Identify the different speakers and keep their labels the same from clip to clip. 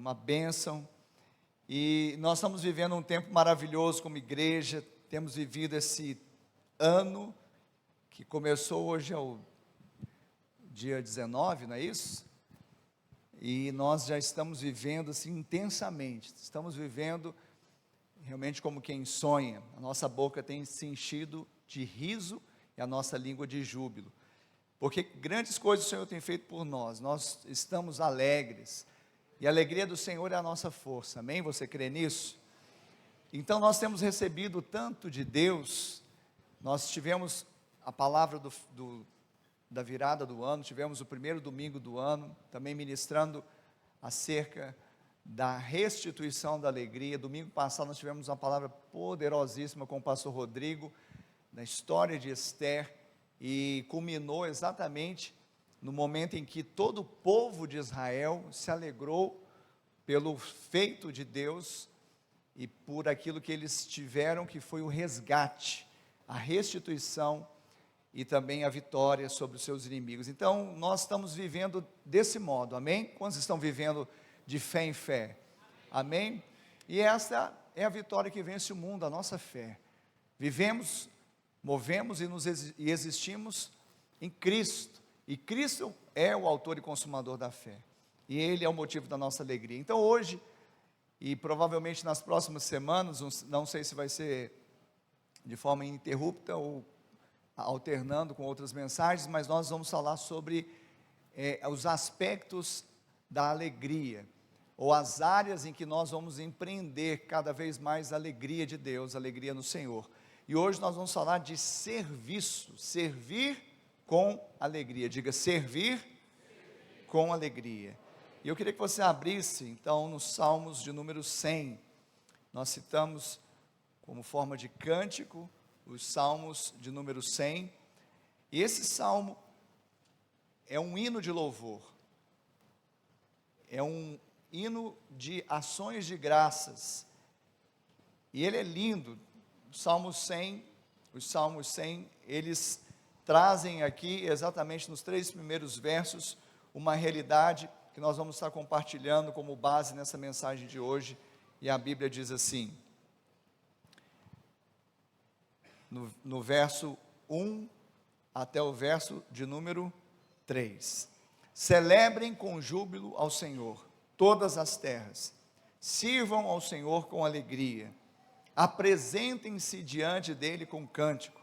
Speaker 1: uma bênção, e nós estamos vivendo um tempo maravilhoso como igreja. Temos vivido esse ano, que começou hoje, é o dia 19, não é isso? E nós já estamos vivendo assim intensamente, estamos vivendo realmente como quem sonha. A nossa boca tem se enchido de riso e a nossa língua de júbilo, porque grandes coisas o Senhor tem feito por nós. Nós estamos alegres, e a alegria do Senhor é a nossa força, amém? Você crê nisso? Então nós temos recebido tanto de Deus. Nós tivemos a palavra da virada do ano, tivemos o primeiro domingo do ano, também ministrando acerca da restituição da alegria. Domingo passado nós tivemos uma palavra poderosíssima com o pastor Rodrigo, na história de Esther, e culminou exatamente no momento em que todo o povo de Israel se alegrou pelo feito de Deus e por aquilo que eles tiveram, que foi o resgate, a restituição e também a vitória sobre os seus inimigos. Então nós estamos vivendo desse modo, amém? Quantos estão vivendo de fé em fé? Amém? E essa é a vitória que vence o mundo, a nossa fé. Vivemos, movemos e existimos em Cristo, e Cristo é o autor e consumador da fé, e Ele é o motivo da nossa alegria. Então hoje, e provavelmente nas próximas semanas, não sei se vai ser de forma ininterrupta ou alternando com outras mensagens, mas nós vamos falar sobre os aspectos da alegria, ou as áreas em que nós vamos empreender cada vez mais a alegria de Deus, a alegria no Senhor. E hoje nós vamos falar de serviço, servir com alegria. Diga, servir com alegria. E eu queria que você abrisse então nos Salmos de número 100. Nós citamos como forma de cântico os Salmos de número 100, e esse salmo é um hino de louvor, é um hino de ações de graças, e ele é lindo. Os Salmos 100, eles trazem aqui, exatamente nos 3 primeiros versos, uma realidade que nós vamos estar compartilhando como base nessa mensagem de hoje, e a Bíblia diz assim, no verso 1 até o verso de número 3. Celebrem com júbilo ao Senhor todas as terras, sirvam ao Senhor com alegria, apresentem-se diante dele com cântico,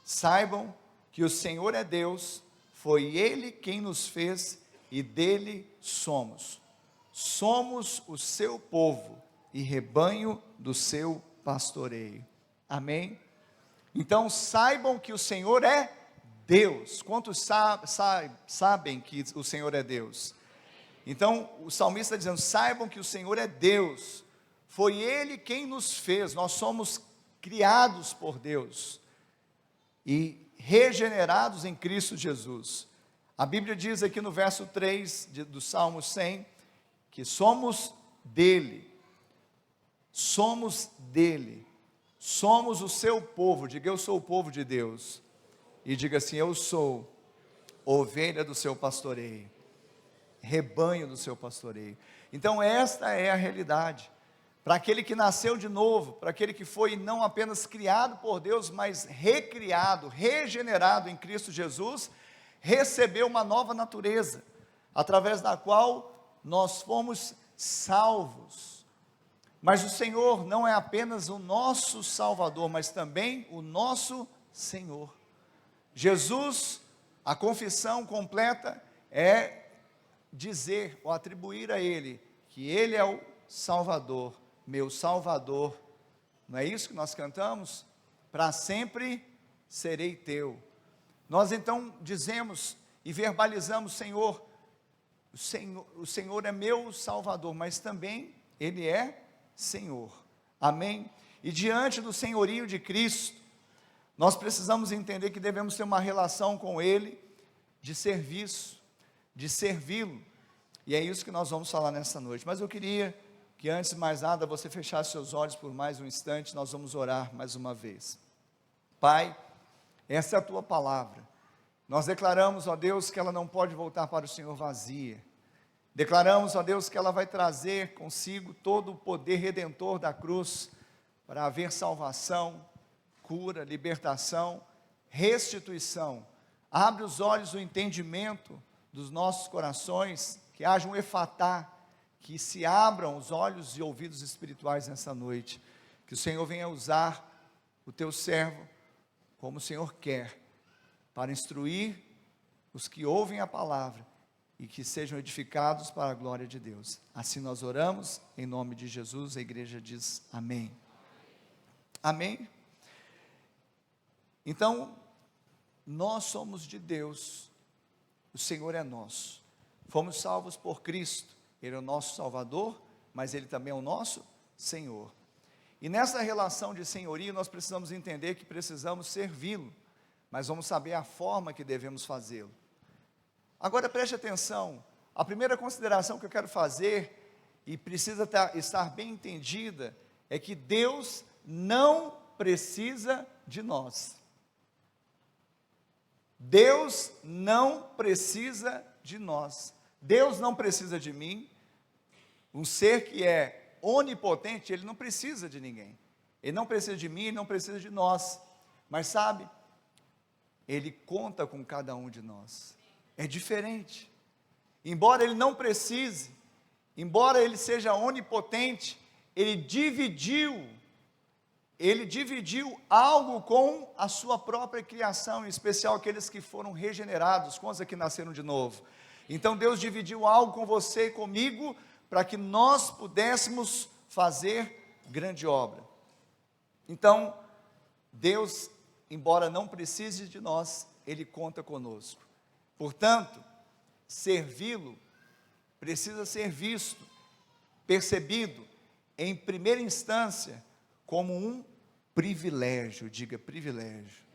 Speaker 1: saibam que o Senhor é Deus, foi Ele quem nos fez e dele somos o seu povo e rebanho do seu pastoreio. Amém? Então saibam que o Senhor é Deus. Quantos sabem que o Senhor é Deus? Então o salmista está dizendo, saibam que o Senhor é Deus, foi Ele quem nos fez. Nós somos criados por Deus e regenerados em Cristo Jesus. A Bíblia diz aqui no verso 3 do Salmo 100, que somos dele, somos o seu povo. Diga, eu sou o povo de Deus, e diga assim, eu sou ovelha do seu pastoreio, rebanho do seu pastoreio. Então esta é a realidade, para aquele que nasceu de novo, para aquele que foi não apenas criado por Deus, mas recriado, regenerado em Cristo Jesus, recebeu uma nova natureza, através da qual nós fomos salvos. Mas o Senhor não é apenas o nosso Salvador, mas também o nosso Senhor. Jesus, a confissão completa é dizer ou atribuir a Ele que Ele é o Salvador, meu Salvador. Não é isso que nós cantamos? Para sempre serei teu. Nós então dizemos e verbalizamos, Senhor, o Senhor é meu Salvador, mas também Ele é Senhor, amém? E diante do senhorio de Cristo, nós precisamos entender que devemos ter uma relação com Ele, de serviço, de servi-lo, e é isso que nós vamos falar nessa noite. Mas eu queria que antes de mais nada, você fechasse seus olhos por mais um instante. Nós vamos orar mais uma vez. Pai, essa é a Tua palavra, nós declaramos, ó Deus, que ela não pode voltar para o Senhor vazia, Declaramos, ó Deus, que ela vai trazer consigo todo o poder redentor da cruz, para haver salvação, cura, libertação, restituição. Abre os olhos do entendimento dos nossos corações, que haja um efatá, que se abram os olhos e ouvidos espirituais nessa noite, que o Senhor venha usar o teu servo, como o Senhor quer, para instruir os que ouvem a palavra, e que sejam edificados para a glória de Deus. Assim nós oramos, em nome de Jesus, a igreja diz amém. Amém? Então, nós somos de Deus, o Senhor é nosso, fomos salvos por Cristo, Ele é o nosso Salvador, mas Ele também é o nosso Senhor. E nessa relação de senhoria, nós precisamos entender que precisamos servi-lo, mas vamos saber a forma que devemos fazê-lo. Agora preste atenção, a primeira consideração que eu quero fazer, e precisa estar bem entendida, é que Deus não precisa de nós. Deus não precisa de nós. Deus não precisa de mim. Um ser que é onipotente, ele não precisa de ninguém. Ele não precisa de mim, ele não precisa de nós. Mas sabe, Ele conta com cada um de nós. É diferente. Embora Ele não precise, embora Ele seja onipotente, Ele dividiu algo com a sua própria criação, em especial aqueles que foram regenerados, com os que nasceram de novo. Então Deus dividiu algo com você e comigo, para que nós pudéssemos fazer grande obra. Então, Deus, embora não precise de nós, Ele conta conosco. Portanto, servi-lo precisa ser visto, percebido, em primeira instância, como um privilégio. Diga privilégio.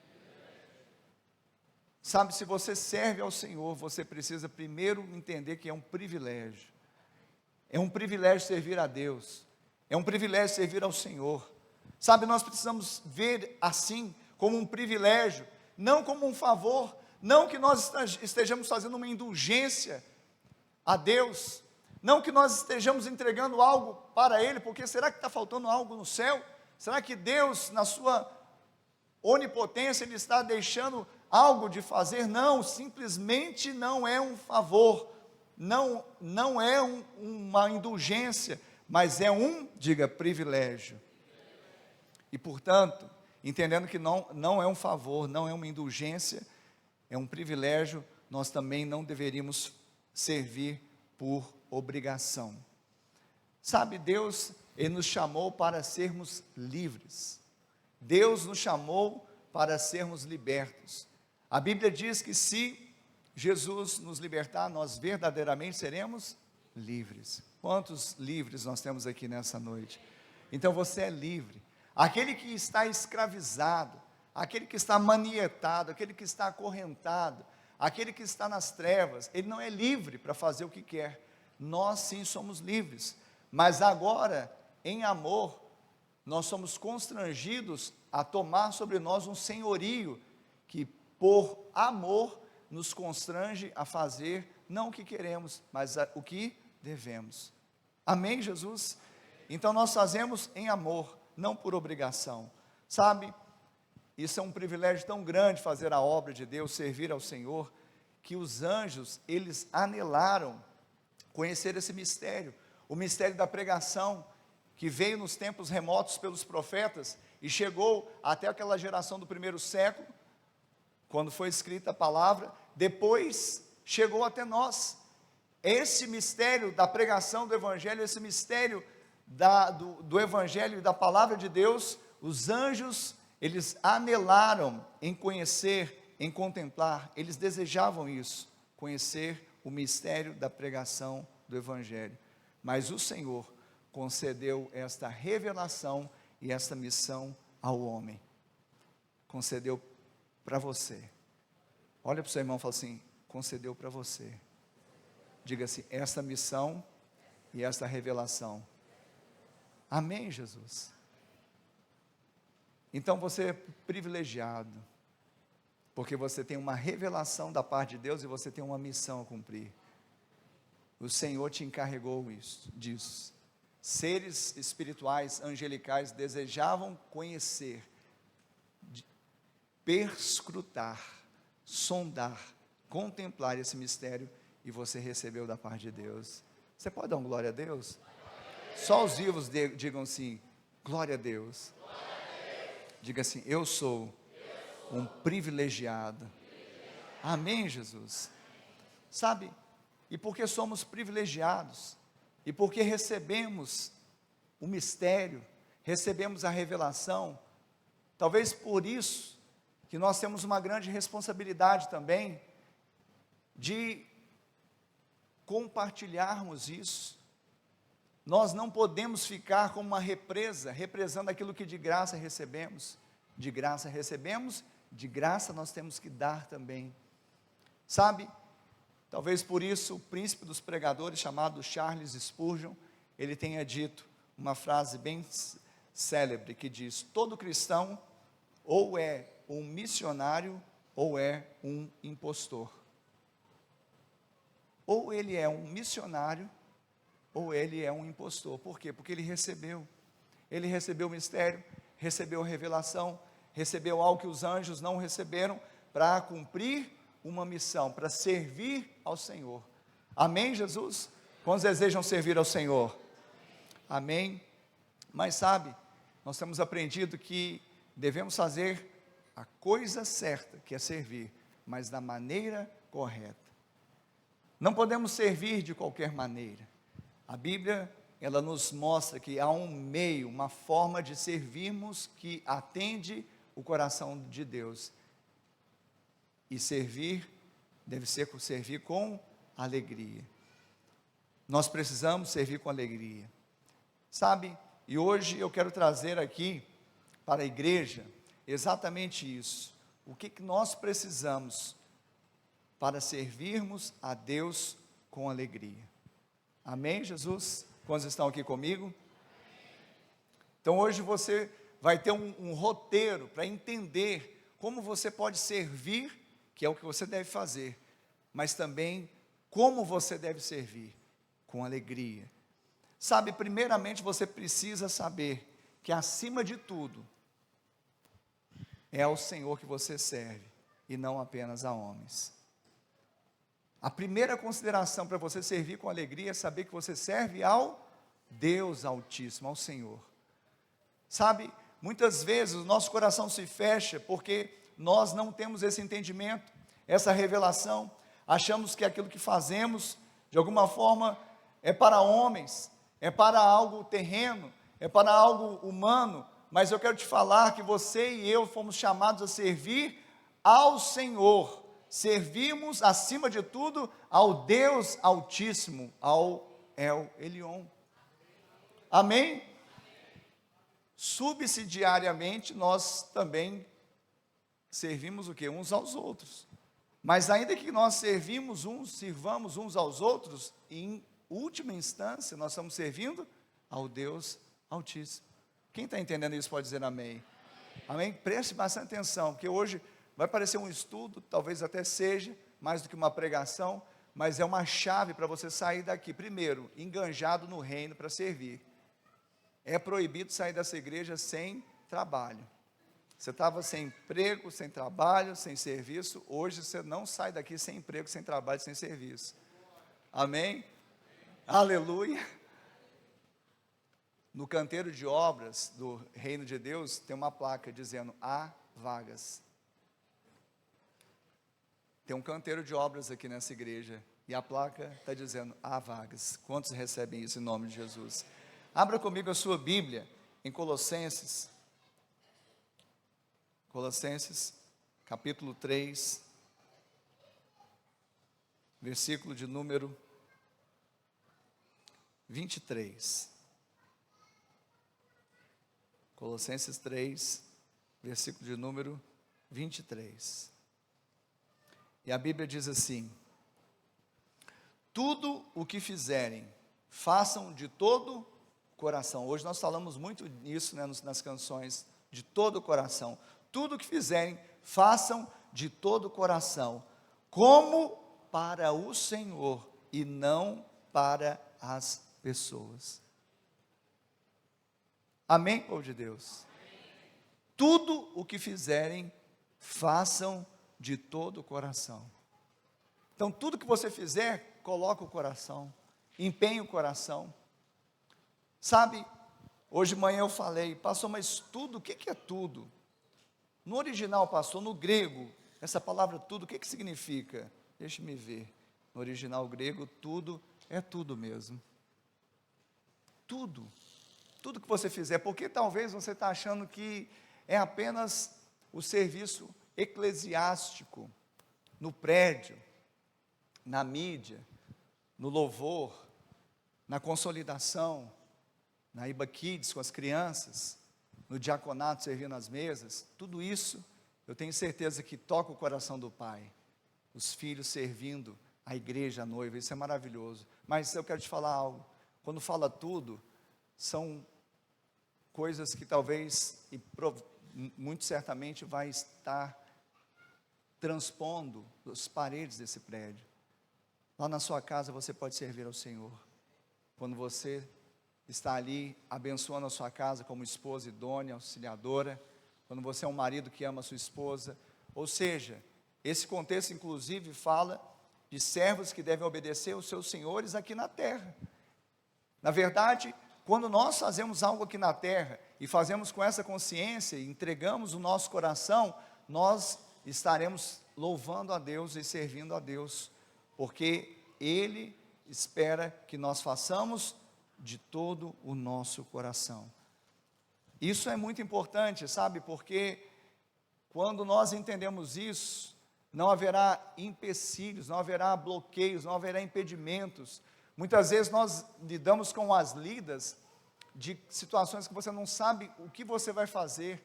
Speaker 1: Sabe, se você serve ao Senhor, você precisa primeiro entender que é um privilégio. É um privilégio servir a Deus. É um privilégio servir ao Senhor. Sabe, nós precisamos ver assim, como um privilégio, não como um favor, não que nós estejamos fazendo uma indulgência a Deus, não que nós estejamos entregando algo para Ele, porque será que está faltando algo no céu? Será que Deus, na sua onipotência, Ele está deixando algo de fazer? Não, simplesmente não é um favor, não é uma indulgência, mas é diga, privilégio. E portanto, entendendo que não é um favor, não é uma indulgência, é um privilégio, nós também não deveríamos servir por obrigação. Sabe, Deus, Ele nos chamou para sermos livres. Deus nos chamou para sermos libertos. A Bíblia diz que se Jesus nos libertar, nós verdadeiramente seremos livres. Quantos livres nós temos aqui nessa noite? Então você é livre. Aquele que está escravizado, aquele que está manietado, aquele que está acorrentado, aquele que está nas trevas, ele não é livre para fazer o que quer. Nós sim somos livres, mas agora, em amor, nós somos constrangidos a tomar sobre nós um senhorio, que por amor nos constrange a fazer, não o que queremos, mas o que devemos. Amém, Jesus? Então nós fazemos em amor, não por obrigação. Sabe, isso é um privilégio tão grande, fazer a obra de Deus, servir ao Senhor, que os anjos, eles anelaram conhecer esse mistério, o mistério da pregação, que veio nos tempos remotos pelos profetas, e chegou até aquela geração do primeiro século, quando foi escrita a palavra, depois chegou até nós. Esse mistério da pregação do Evangelho, esse mistério do Evangelho e da palavra de Deus, os anjos, eles anelaram em conhecer, em contemplar, eles desejavam isso, conhecer o mistério da pregação do Evangelho. Mas o Senhor concedeu esta revelação e esta missão ao homem. Concedeu para você. Olha para o seu irmão e fala assim: concedeu para você. Diga assim: esta missão e esta revelação. Amém, Jesus? Então você é privilegiado, porque você tem uma revelação da parte de Deus e você tem uma missão a cumprir. o Senhor te encarregou disso. Seres espirituais, angelicais, desejavam conhecer, perscrutar, sondar, contemplar esse mistério, e você recebeu da parte de Deus. Você pode dar um glória a Deus? Só os vivos digam assim, glória a Deus. Diga assim, eu sou um privilegiado. Amém, Jesus? Sabe, e porque somos privilegiados, e porque recebemos o mistério, recebemos a revelação, talvez por isso, que nós temos uma grande responsabilidade também, de compartilharmos isso. Nós não podemos ficar como uma represa, represando aquilo que de graça recebemos. De graça recebemos, de graça nós temos que dar também. Sabe, talvez por isso o príncipe dos pregadores, chamado Charles Spurgeon, ele tenha dito uma frase bem célebre, que diz, todo cristão ou é um missionário, ou é um impostor. Ou ele é um missionário, ou ele é um impostor. Por quê? Porque ele recebeu o mistério, recebeu a revelação, recebeu algo que os anjos não receberam, para cumprir uma missão, para servir ao Senhor. Amém, Jesus? Quantos desejam servir ao Senhor? Amém? Mas sabe, nós temos aprendido que devemos fazer a coisa certa, que é servir, mas da maneira correta. Não podemos servir de qualquer maneira. A Bíblia, ela nos mostra que há um meio, uma forma de servirmos que atende o coração de Deus. E servir, deve ser servir com alegria. Nós precisamos servir com alegria. Sabe, e hoje eu quero trazer aqui para a igreja exatamente isso. O que nós precisamos para servirmos a Deus com alegria. Amém, Jesus? Quantos estão aqui comigo? Então hoje você vai ter um roteiro para entender como você pode servir, que é o que você deve fazer, mas também como você deve servir, com alegria. Sabe, primeiramente você precisa saber que acima de tudo, é ao Senhor que você serve, e não apenas a homens. A primeira consideração para você servir com alegria é saber que você serve ao Deus Altíssimo, ao Senhor. Sabe, muitas vezes o nosso coração se fecha, porque nós não temos esse entendimento, essa revelação, achamos que aquilo que fazemos, de alguma forma, é para homens, é para algo terreno, é para algo humano, mas eu quero te falar que você e eu fomos chamados a servir ao Senhor, servimos acima de tudo ao Deus Altíssimo, ao El Elyon. Amém? Subsidiariamente nós também servimos o quê? Uns aos outros. Mas ainda que nós sirvamos uns aos outros, em última instância nós estamos servindo ao Deus Altíssimo. Quem está entendendo isso pode dizer amém. Amém? Preste bastante atenção, porque hoje vai parecer um estudo, talvez até seja, mais do que uma pregação, mas é uma chave para você sair daqui. Primeiro, enganjado no reino para servir. É proibido sair dessa igreja sem trabalho. Você estava sem emprego, sem trabalho, sem serviço. Hoje você não sai daqui sem emprego, sem trabalho, sem serviço. Amém? Aleluia. No canteiro de obras do reino de Deus, tem uma placa dizendo, há vagas. Tem um canteiro de obras aqui nessa igreja, e a placa está dizendo, há vagas. Quantos recebem isso em nome de Jesus? Abra comigo a sua Bíblia, em Colossenses, capítulo 3, versículo de número 23. Colossenses 3, versículo de número 23. E a Bíblia diz assim, tudo o que fizerem, façam de todo coração. Hoje nós falamos muito nisso, né, nas canções, de todo o coração. Tudo o que fizerem, façam de todo o coração, como para o Senhor e não para as pessoas. Amém, povo de Deus? Tudo o que fizerem, façam de todo o coração. Então, tudo que você fizer, coloca o coração, empenhe o coração. Sabe, hoje de manhã eu falei, pastor, mas tudo, o que é tudo? No original, pastor, no grego, essa palavra tudo, o que significa? Deixe-me ver. No original grego, tudo é tudo mesmo. Tudo. Tudo que você fizer, porque talvez você está achando que é apenas o serviço eclesiástico, no prédio, na mídia, no louvor, na consolidação, na Iba Kids com as crianças, no diaconato servindo as mesas. Tudo isso eu tenho certeza que toca o coração do Pai. Os filhos servindo a igreja, a noiva, isso é maravilhoso. Mas eu quero te falar algo, quando fala tudo, são coisas que talvez, e muito certamente vai estar transpondo as paredes desse prédio. Lá na sua casa você pode servir ao Senhor. Quando você está ali abençoando a sua casa como esposa idônea, auxiliadora, quando você é um marido que ama a sua esposa, ou seja, esse contexto inclusive fala de servos que devem obedecer aos seus senhores aqui na terra. Na verdade, quando nós fazemos algo aqui na terra, e fazemos com essa consciência, e entregamos o nosso coração, nós estaremos louvando a Deus e servindo a Deus, porque Ele espera que nós façamos de todo o nosso coração. Isso é muito importante, sabe, porque quando nós entendemos isso, não haverá empecilhos, não haverá bloqueios, não haverá impedimentos. Muitas vezes nós lidamos com as lidas de situações que você não sabe o que você vai fazer,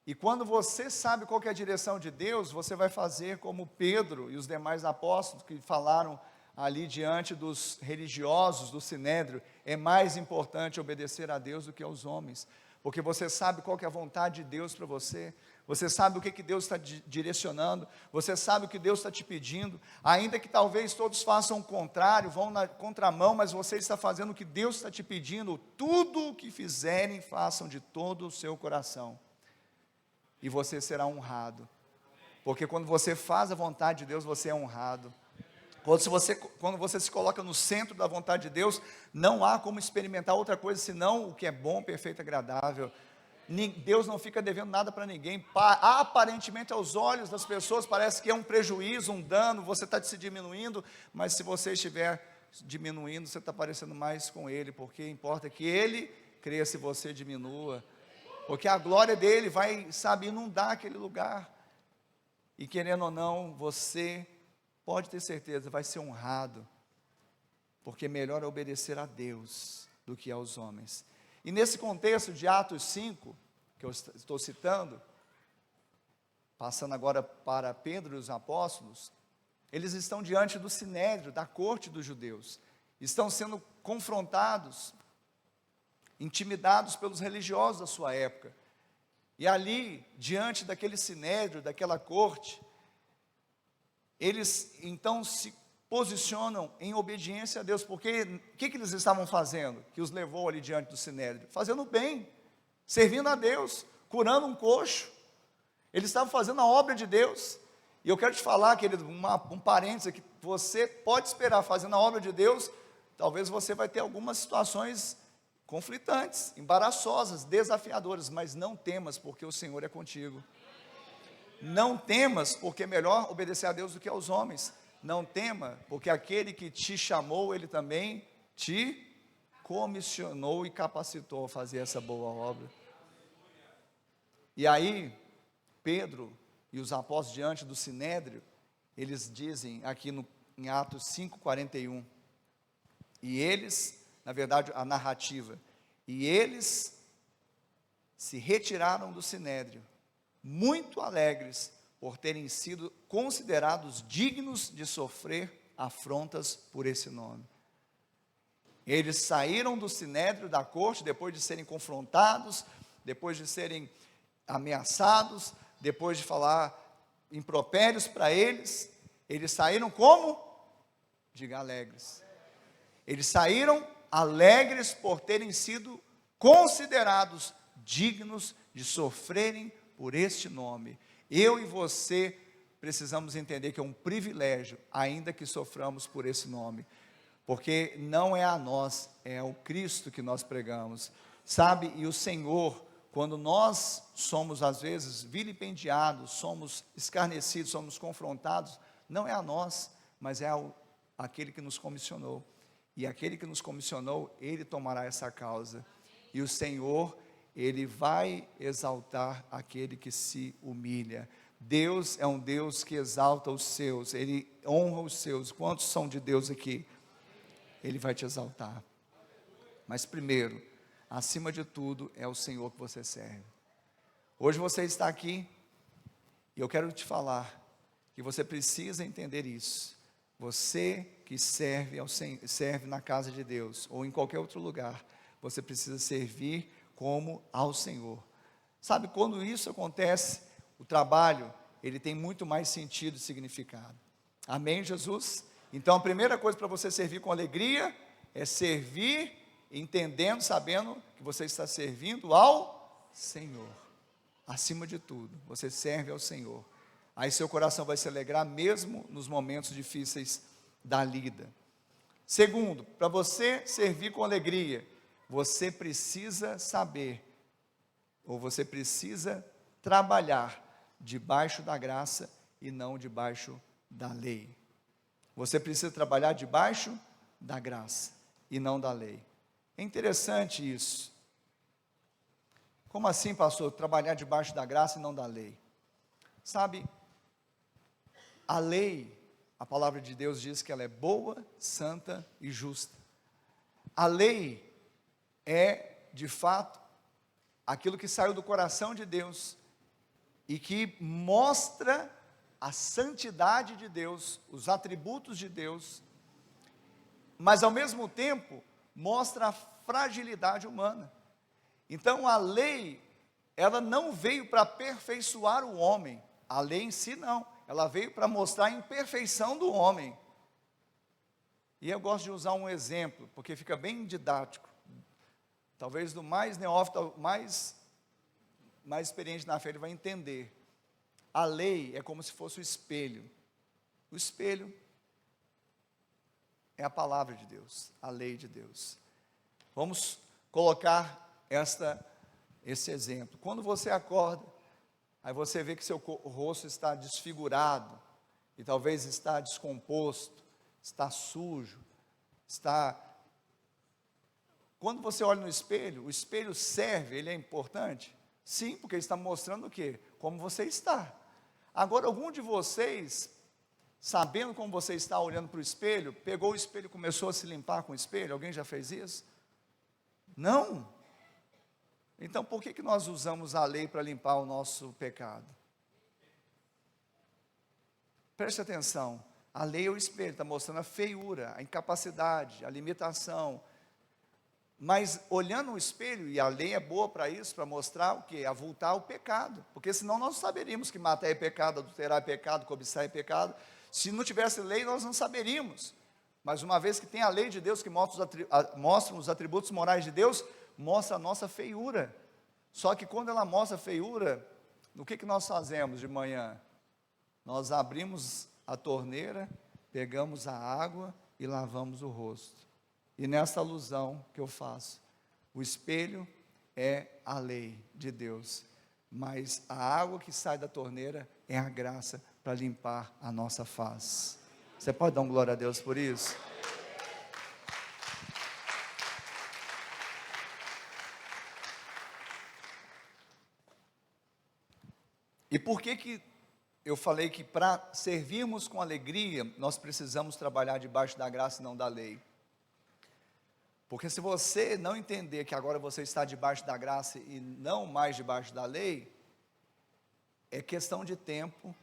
Speaker 1: e quando você sabe qual que é a direção de Deus, você vai fazer como Pedro e os demais apóstolos que falaram ali diante dos religiosos do Sinédrio: é mais importante obedecer a Deus do que aos homens, porque você sabe qual que é a vontade de Deus para você, você sabe o que Deus está direcionando, você sabe o que Deus está te pedindo, ainda que talvez todos façam o contrário, vão na contramão, mas você está fazendo o que Deus está te pedindo. Tudo o que fizerem, façam de todo o seu coração, e você será honrado, porque quando você faz a vontade de Deus, você é honrado. Quando você se coloca no centro da vontade de Deus, não há como experimentar outra coisa senão o que é bom, perfeito e agradável. Deus não fica devendo nada para ninguém. Aparentemente aos olhos das pessoas parece que é um prejuízo, um dano, você está se diminuindo, mas se você estiver diminuindo, você está parecendo mais com Ele, porque importa que Ele cresça e você diminua, porque a glória dele vai, sabe, inundar aquele lugar, e querendo ou não, você pode ter certeza, vai ser honrado, porque melhor é obedecer a Deus do que aos homens. E nesse contexto de Atos 5, que eu estou citando, passando agora para Pedro e os apóstolos, eles estão diante do Sinédrio, da corte dos judeus, estão sendo confrontados, intimidados pelos religiosos da sua época, e ali, diante daquele Sinédrio, daquela corte, eles então se posicionam em obediência a Deus, porque o que eles estavam fazendo, que os levou ali diante do Sinédrio? Fazendo bem, servindo a Deus, curando um coxo, eles estavam fazendo a obra de Deus. E eu quero te falar, querido, um parênteses aqui, você pode esperar fazendo a obra de Deus, talvez você vai ter algumas situações conflitantes, embaraçosas, desafiadoras, mas não temas, porque o Senhor é contigo. Não temas, porque é melhor obedecer a Deus do que aos homens. Não tema, porque aquele que te chamou, ele também te comissionou e capacitou a fazer essa boa obra. E aí, Pedro e os apóstolos diante do Sinédrio, eles dizem aqui em Atos 5:41, e eles, na verdade a narrativa, e eles se retiraram do Sinédrio, muito alegres por terem sido considerados dignos de sofrer afrontas por esse nome. Eles saíram do Sinédrio, da corte, depois de serem confrontados, depois de serem ameaçados, depois de falar impropérios para eles, eles saíram como? Diga, alegres. Eles saíram alegres por terem sido considerados dignos de sofrerem por este nome. Eu e você precisamos entender que é um privilégio, ainda que soframos por esse nome, porque não é a nós, é o Cristo que nós pregamos, sabe? E o Senhor, quando nós somos às vezes vilipendiados, somos escarnecidos, somos confrontados, não é a nós, mas é aquele que nos comissionou, e aquele que nos comissionou, Ele tomará essa causa, e o Senhor, Ele vai exaltar aquele que se humilha. Deus é um Deus que exalta os seus, Ele honra os seus. Quantos são de Deus aqui? Ele vai te exaltar. Mas primeiro, acima de tudo, é o Senhor que você serve. Hoje você está aqui, e eu quero te falar, que você precisa entender isso. Você que serve na casa de Deus, ou em qualquer outro lugar, você precisa servir como ao Senhor. Sabe, quando isso acontece, o trabalho, ele tem muito mais sentido e significado. Amém, Jesus? Então, a primeira coisa para você servir com alegria, é servir, entendendo, sabendo que você está servindo ao Senhor. Acima de tudo, você serve ao Senhor. Aí seu coração vai se alegrar mesmo nos momentos difíceis da lida. Segundo, para você servir com alegria, você precisa saber, ou você precisa trabalhar debaixo da graça e não debaixo da lei. Você precisa trabalhar debaixo da graça e não da lei. É interessante isso. Como assim, pastor? Trabalhar debaixo da graça e não da lei. Sabe, a lei, a palavra de Deus diz que ela é boa, santa e justa. A lei é, de fato, aquilo que saiu do coração de Deus e que mostra a santidade de Deus, os atributos de Deus, mas ao mesmo tempo mostra a fragilidade humana. Então a lei, ela não veio para aperfeiçoar o homem, a lei em si não, ela veio para mostrar a imperfeição do homem. E eu gosto de usar um exemplo, porque fica bem didático, talvez do mais neófito, mais experiente na fé, ele vai entender. A lei é como se fosse o espelho. O espelho é a palavra de Deus, a lei de Deus. Vamos colocar esse exemplo. Quando você acorda, aí você vê que seu rosto está desfigurado, e talvez está descomposto, está sujo, Quando você olha no espelho, o espelho serve, ele é importante? Sim, porque ele está mostrando o quê? Como você está. Agora, algum de vocês, sabendo como você está olhando para o espelho, pegou o espelho e começou a se limpar com o espelho? Alguém já fez isso? Não. Então, por que nós usamos a lei para limpar o nosso pecado? Preste atenção, a lei é o espelho, está mostrando a feiura, a incapacidade, a limitação. Mas olhando o espelho, e a lei é boa para isso, para mostrar o quê? Avultar o pecado, porque senão nós saberíamos que matar é pecado, adulterar é pecado, cobiçar é pecado. Se não tivesse lei, nós não saberíamos. Mas uma vez que tem a lei de Deus, que mostra os atributos morais de Deus, mostra a nossa feiura. Só que quando ela mostra a feiura, o que nós fazemos de manhã? Nós abrimos a torneira, pegamos a água e lavamos o rosto. E nessa alusão que eu faço, o espelho é a lei de Deus, mas a água que sai da torneira é a graça para limpar a nossa face. Você pode dar um glória a Deus por isso? E por que eu falei que para servirmos com alegria, nós precisamos trabalhar debaixo da graça e não da lei? Porque se você não entender que agora você está debaixo da graça e não mais debaixo da lei, é questão de tempo,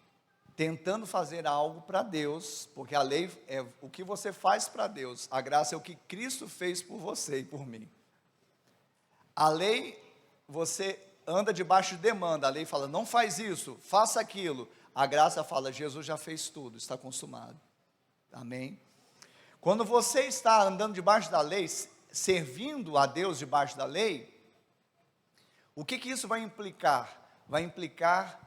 Speaker 1: tentando fazer algo para Deus, porque a lei é o que você faz para Deus, a graça é o que Cristo fez por você e por mim. A lei, você anda debaixo de demanda, a lei fala, não faz isso, faça aquilo. A graça fala, Jesus já fez tudo, está consumado. Amém? Quando você está andando debaixo da lei, servindo a Deus debaixo da lei, o que isso vai implicar? Vai implicar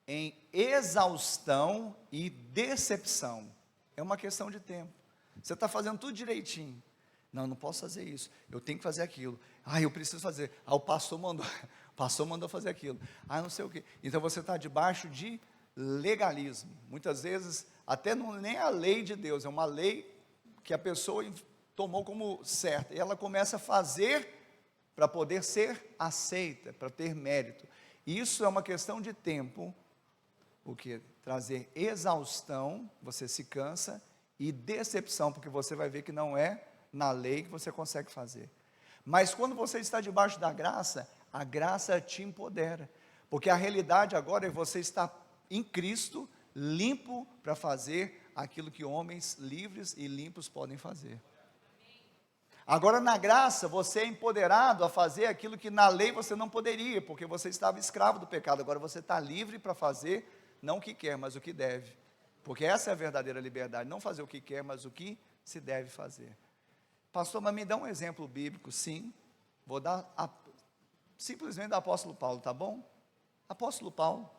Speaker 1: em exaustão e decepção. É uma questão de tempo. Você está fazendo tudo direitinho. Não, não posso fazer isso. Eu tenho que fazer aquilo. Eu preciso fazer. O pastor mandou fazer aquilo. Não sei o quê. Então você está debaixo de legalismo. Muitas vezes, até não nem a lei de Deus, é uma lei que a pessoa tomou como certa. E ela começa a fazer para poder ser aceita, para ter mérito. Isso é uma questão de tempo, o que? Trazer exaustão, você se cansa, e decepção, porque você vai ver que não é na lei que você consegue fazer. Mas quando você está debaixo da graça, a graça te empodera, porque a realidade agora é você estar em Cristo, limpo para fazer aquilo que homens livres e limpos podem fazer. Agora na graça você é empoderado a fazer aquilo que na lei você não poderia, porque você estava escravo do pecado. Agora você está livre para fazer, não o que quer, mas o que deve, porque essa é a verdadeira liberdade, não fazer o que quer, mas o que se deve fazer. Pastor, mas me dá um exemplo bíblico. Sim, vou dar simplesmente do apóstolo Paulo, tá bom? Apóstolo Paulo,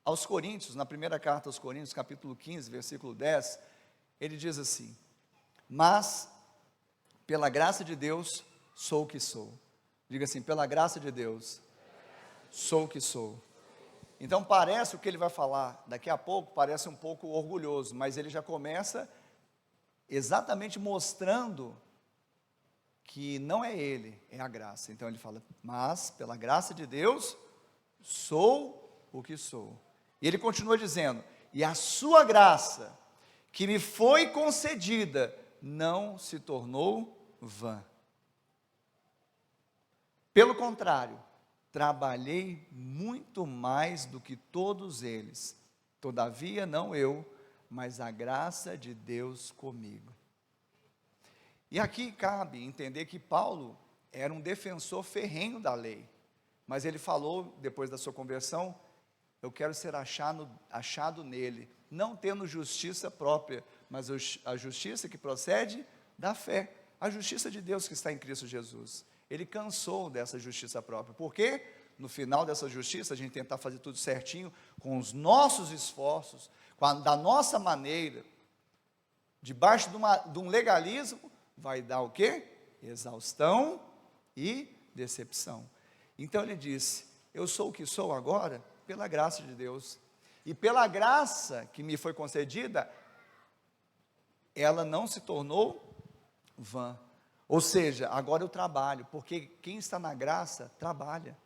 Speaker 1: aos Coríntios, na primeira carta aos Coríntios, capítulo 15, versículo 10, ele diz assim: mas pela graça de Deus sou o que sou. Diga assim: pela graça de Deus sou o que sou. Então parece, o que ele vai falar daqui a pouco, parece um pouco orgulhoso, mas ele já começa exatamente mostrando que não é ele, é a graça. Então ele fala: mas pela graça de Deus sou o que sou. E ele continua dizendo: e a sua graça que me foi concedida não se tornou vã. Pelo contrário, trabalhei muito mais do que todos eles. Todavia não eu, mas a graça de Deus comigo. E aqui cabe entender que Paulo era um defensor ferrenho da lei, mas ele falou, depois da sua conversão: eu quero ser achado nele, não tendo justiça própria, mas a justiça que procede da fé, a justiça de Deus que está em Cristo Jesus. Ele cansou dessa justiça própria, porque no final dessa justiça, a gente tentar fazer tudo certinho, com os nossos esforços, da nossa maneira, debaixo de um legalismo, vai dar o quê? Exaustão e decepção. Então ele disse: eu sou o que sou agora pela graça de Deus, e pela graça que me foi concedida, ela não se tornou vã. Ou seja, agora eu trabalho, porque quem está na graça, trabalha.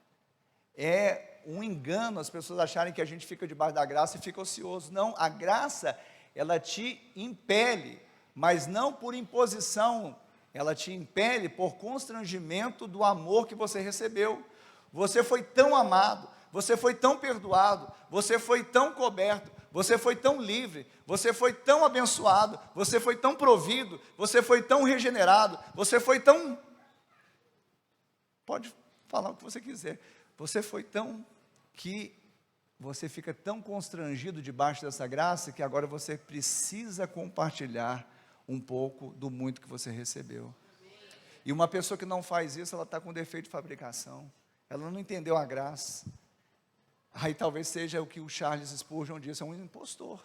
Speaker 1: É um engano as pessoas acharem que a gente fica debaixo da graça e fica ocioso. Não, a graça, ela te impele, mas não por imposição, ela te impele por constrangimento do amor que você recebeu. Você foi tão amado, você foi tão perdoado, você foi tão coberto, você foi tão livre, você foi tão abençoado, você foi tão provido, você foi tão regenerado, você foi tão... Pode falar o que você quiser. Você foi tão que você fica tão constrangido debaixo dessa graça que agora você precisa compartilhar um pouco do muito que você recebeu. E uma pessoa que não faz isso, ela está com defeito de fabricação. Ela não entendeu a graça. Aí talvez seja o que o Charles Spurgeon disse: é um impostor.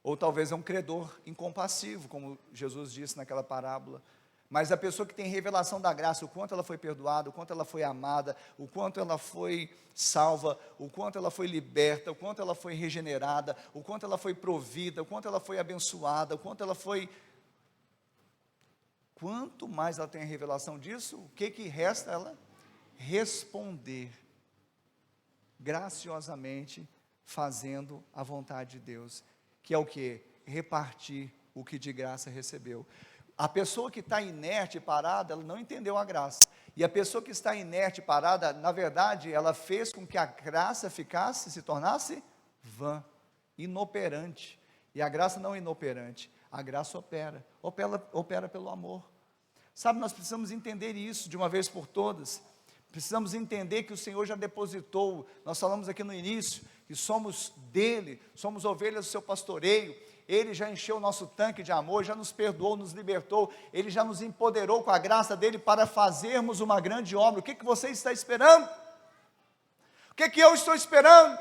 Speaker 1: Ou talvez é um credor incompassivo, como Jesus disse naquela parábola. Mas a pessoa que tem revelação da graça, o quanto ela foi perdoada, o quanto ela foi amada, o quanto ela foi salva, o quanto ela foi liberta, o quanto ela foi regenerada, o quanto ela foi provida, o quanto ela foi abençoada, o quanto ela foi... Quanto mais ela tem a revelação disso, o que resta ela? Responder graciosamente, fazendo a vontade de Deus, que é o que? Repartir o que de graça recebeu. A pessoa que está inerte e parada, ela não entendeu a graça. E a pessoa que está inerte e parada, na verdade, ela fez com que a graça se tornasse vã, inoperante. E a graça não é inoperante, a graça opera pelo amor. Sabe, nós precisamos entender isso de uma vez por todas. Precisamos entender que o Senhor já depositou, nós falamos aqui no início, que somos dele, somos ovelhas do seu pastoreio. Ele já encheu o nosso tanque de amor, já nos perdoou, nos libertou, Ele já nos empoderou com a graça dEle para fazermos uma grande obra. O que você está esperando? O que eu estou esperando?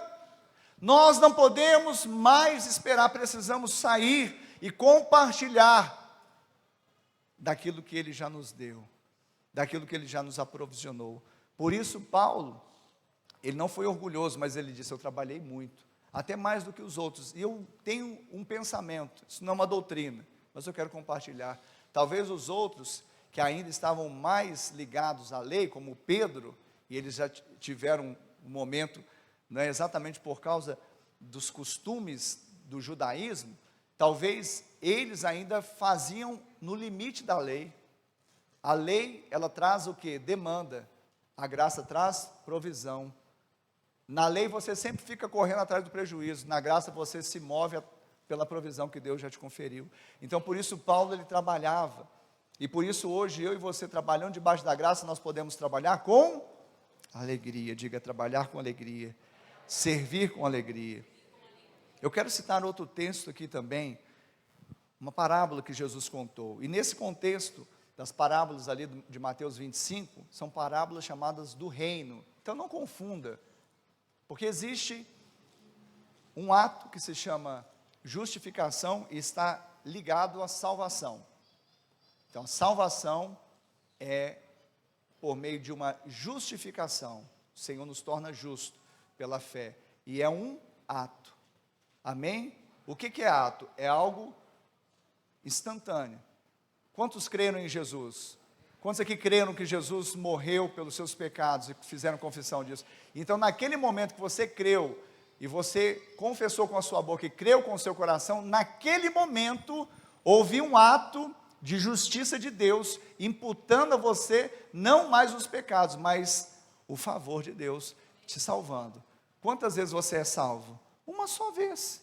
Speaker 1: Nós não podemos mais esperar, precisamos sair e compartilhar daquilo que Ele já nos deu, daquilo que Ele já nos aprovisionou. Por isso Paulo, ele não foi orgulhoso, mas ele disse: eu trabalhei muito, até mais do que os outros, e eu tenho um pensamento, isso não é uma doutrina, mas eu quero compartilhar. Talvez os outros, que ainda estavam mais ligados à lei, como Pedro, e eles já tiveram um momento, não é exatamente por causa dos costumes do judaísmo, talvez eles ainda faziam no limite da lei. A lei, ela traz o que? Demanda. A graça traz provisão. Na lei você sempre fica correndo atrás do prejuízo, na graça você se move pela provisão que Deus já te conferiu. Então por isso Paulo, ele trabalhava, e por isso hoje eu e você, trabalhando debaixo da graça, nós podemos trabalhar com alegria. Diga: trabalhar com alegria, servir com alegria. Eu quero citar outro texto aqui também, uma parábola que Jesus contou, e nesse contexto das parábolas ali de Mateus 25, são parábolas chamadas do reino. Então não confunda, porque existe um ato que se chama justificação e está ligado à salvação. Então a salvação é por meio de uma justificação. O Senhor nos torna justo pela fé, e é um ato. Amém? O que é ato? É algo instantâneo. Quantos creram em Jesus? Quantos aqui creram que Jesus morreu pelos seus pecados e fizeram confissão disso? Então naquele momento que você creu, e você confessou com a sua boca e creu com o seu coração, naquele momento houve um ato de justiça de Deus, imputando a você não mais os pecados, mas o favor de Deus te salvando. Quantas vezes você é salvo? Uma só vez,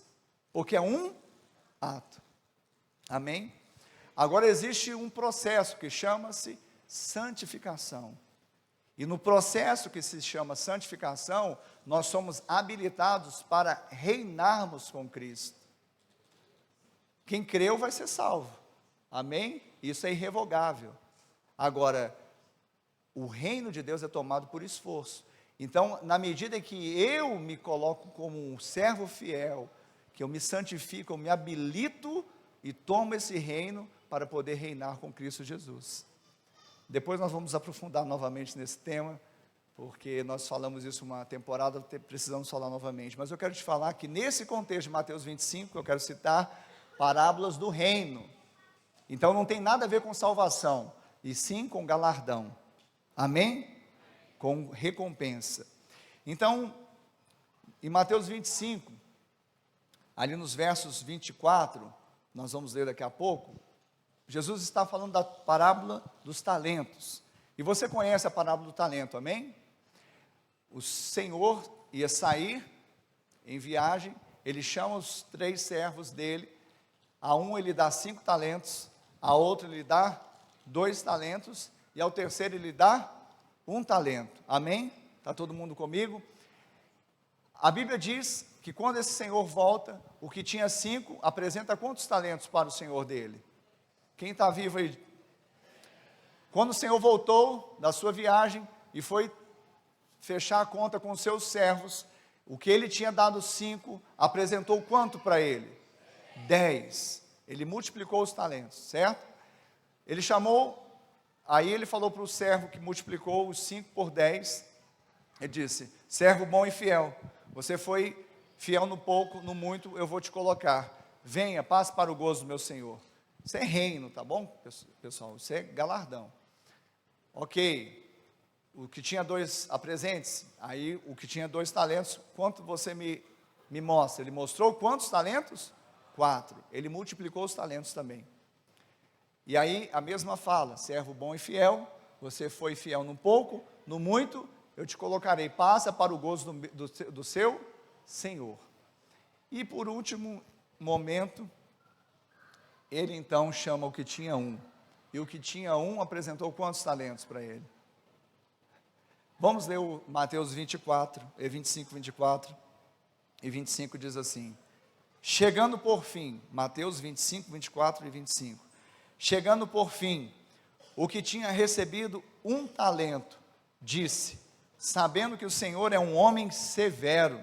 Speaker 1: porque é um ato. Amém? Agora existe um processo que chama-se santificação. E no processo que se chama santificação, nós somos habilitados para reinarmos com Cristo. Quem creu vai ser salvo. Amém? Isso é irrevogável. Agora, o reino de Deus é tomado por esforço. Então, na medida que eu me coloco como um servo fiel, que eu me santifico, eu me habilito e tomo esse reino para poder reinar com Cristo Jesus. Depois nós vamos aprofundar novamente nesse tema, porque nós falamos isso uma temporada, precisamos falar novamente. Mas eu quero te falar que nesse contexto de Mateus 25, eu quero citar parábolas do reino. Então não tem nada a ver com salvação, e sim com galardão. Amém? Com recompensa. Então, em Mateus 25, ali nos versos 24, nós vamos ler daqui a pouco, Jesus está falando da parábola dos talentos. E você conhece a parábola do talento, amém? O Senhor ia sair em viagem, ele chama os 3 servos dele, a um ele dá 5 talentos, a outro ele dá 2 talentos, e ao terceiro ele dá 1 talento, amém? Está todo mundo comigo? A Bíblia diz que quando esse Senhor volta, o que tinha 5, apresenta quantos talentos para o Senhor dele? Quem está vivo aí? Quando o Senhor voltou da sua viagem e foi fechar a conta com os seus servos, o que ele tinha dado 5, apresentou quanto para ele? 10. Ele multiplicou os talentos, certo? Ele chamou, aí ele falou para o servo que multiplicou os 5 por 10, ele disse: servo bom e fiel, você foi fiel no pouco, no muito eu vou te colocar, venha, passe para o gozo do meu Senhor. Isso é reino, tá bom, pessoal? Isso é galardão. Ok, o que tinha 2 apresentes, aí o que tinha 2 talentos, quanto você me mostra? Ele mostrou quantos talentos? 4. Ele multiplicou os talentos também. E aí a mesma fala: servo bom e fiel, você foi fiel no pouco, no muito, eu te colocarei, passa para o gozo do seu Senhor. E por último momento, ele então chama o que tinha 1, e o que tinha 1 apresentou quantos talentos para ele? Vamos ler o Mateus 24, 25, 24 e 25 diz assim: Chegando por fim, Mateus 25, 24 e 25. Chegando por fim, o que tinha recebido 1 talento, disse, sabendo que o Senhor é um homem severo,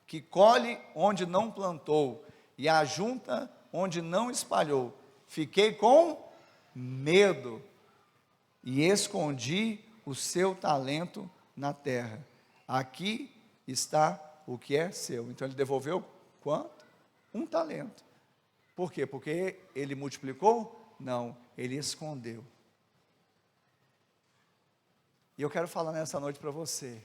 Speaker 1: que colhe onde não plantou e ajunta onde não espalhou. Fiquei com medo e escondi o seu talento na terra. Aqui está o que é seu. Então ele devolveu quanto? 1 talento. Por quê? Porque ele multiplicou? Não, ele escondeu. E eu quero falar nessa noite para você,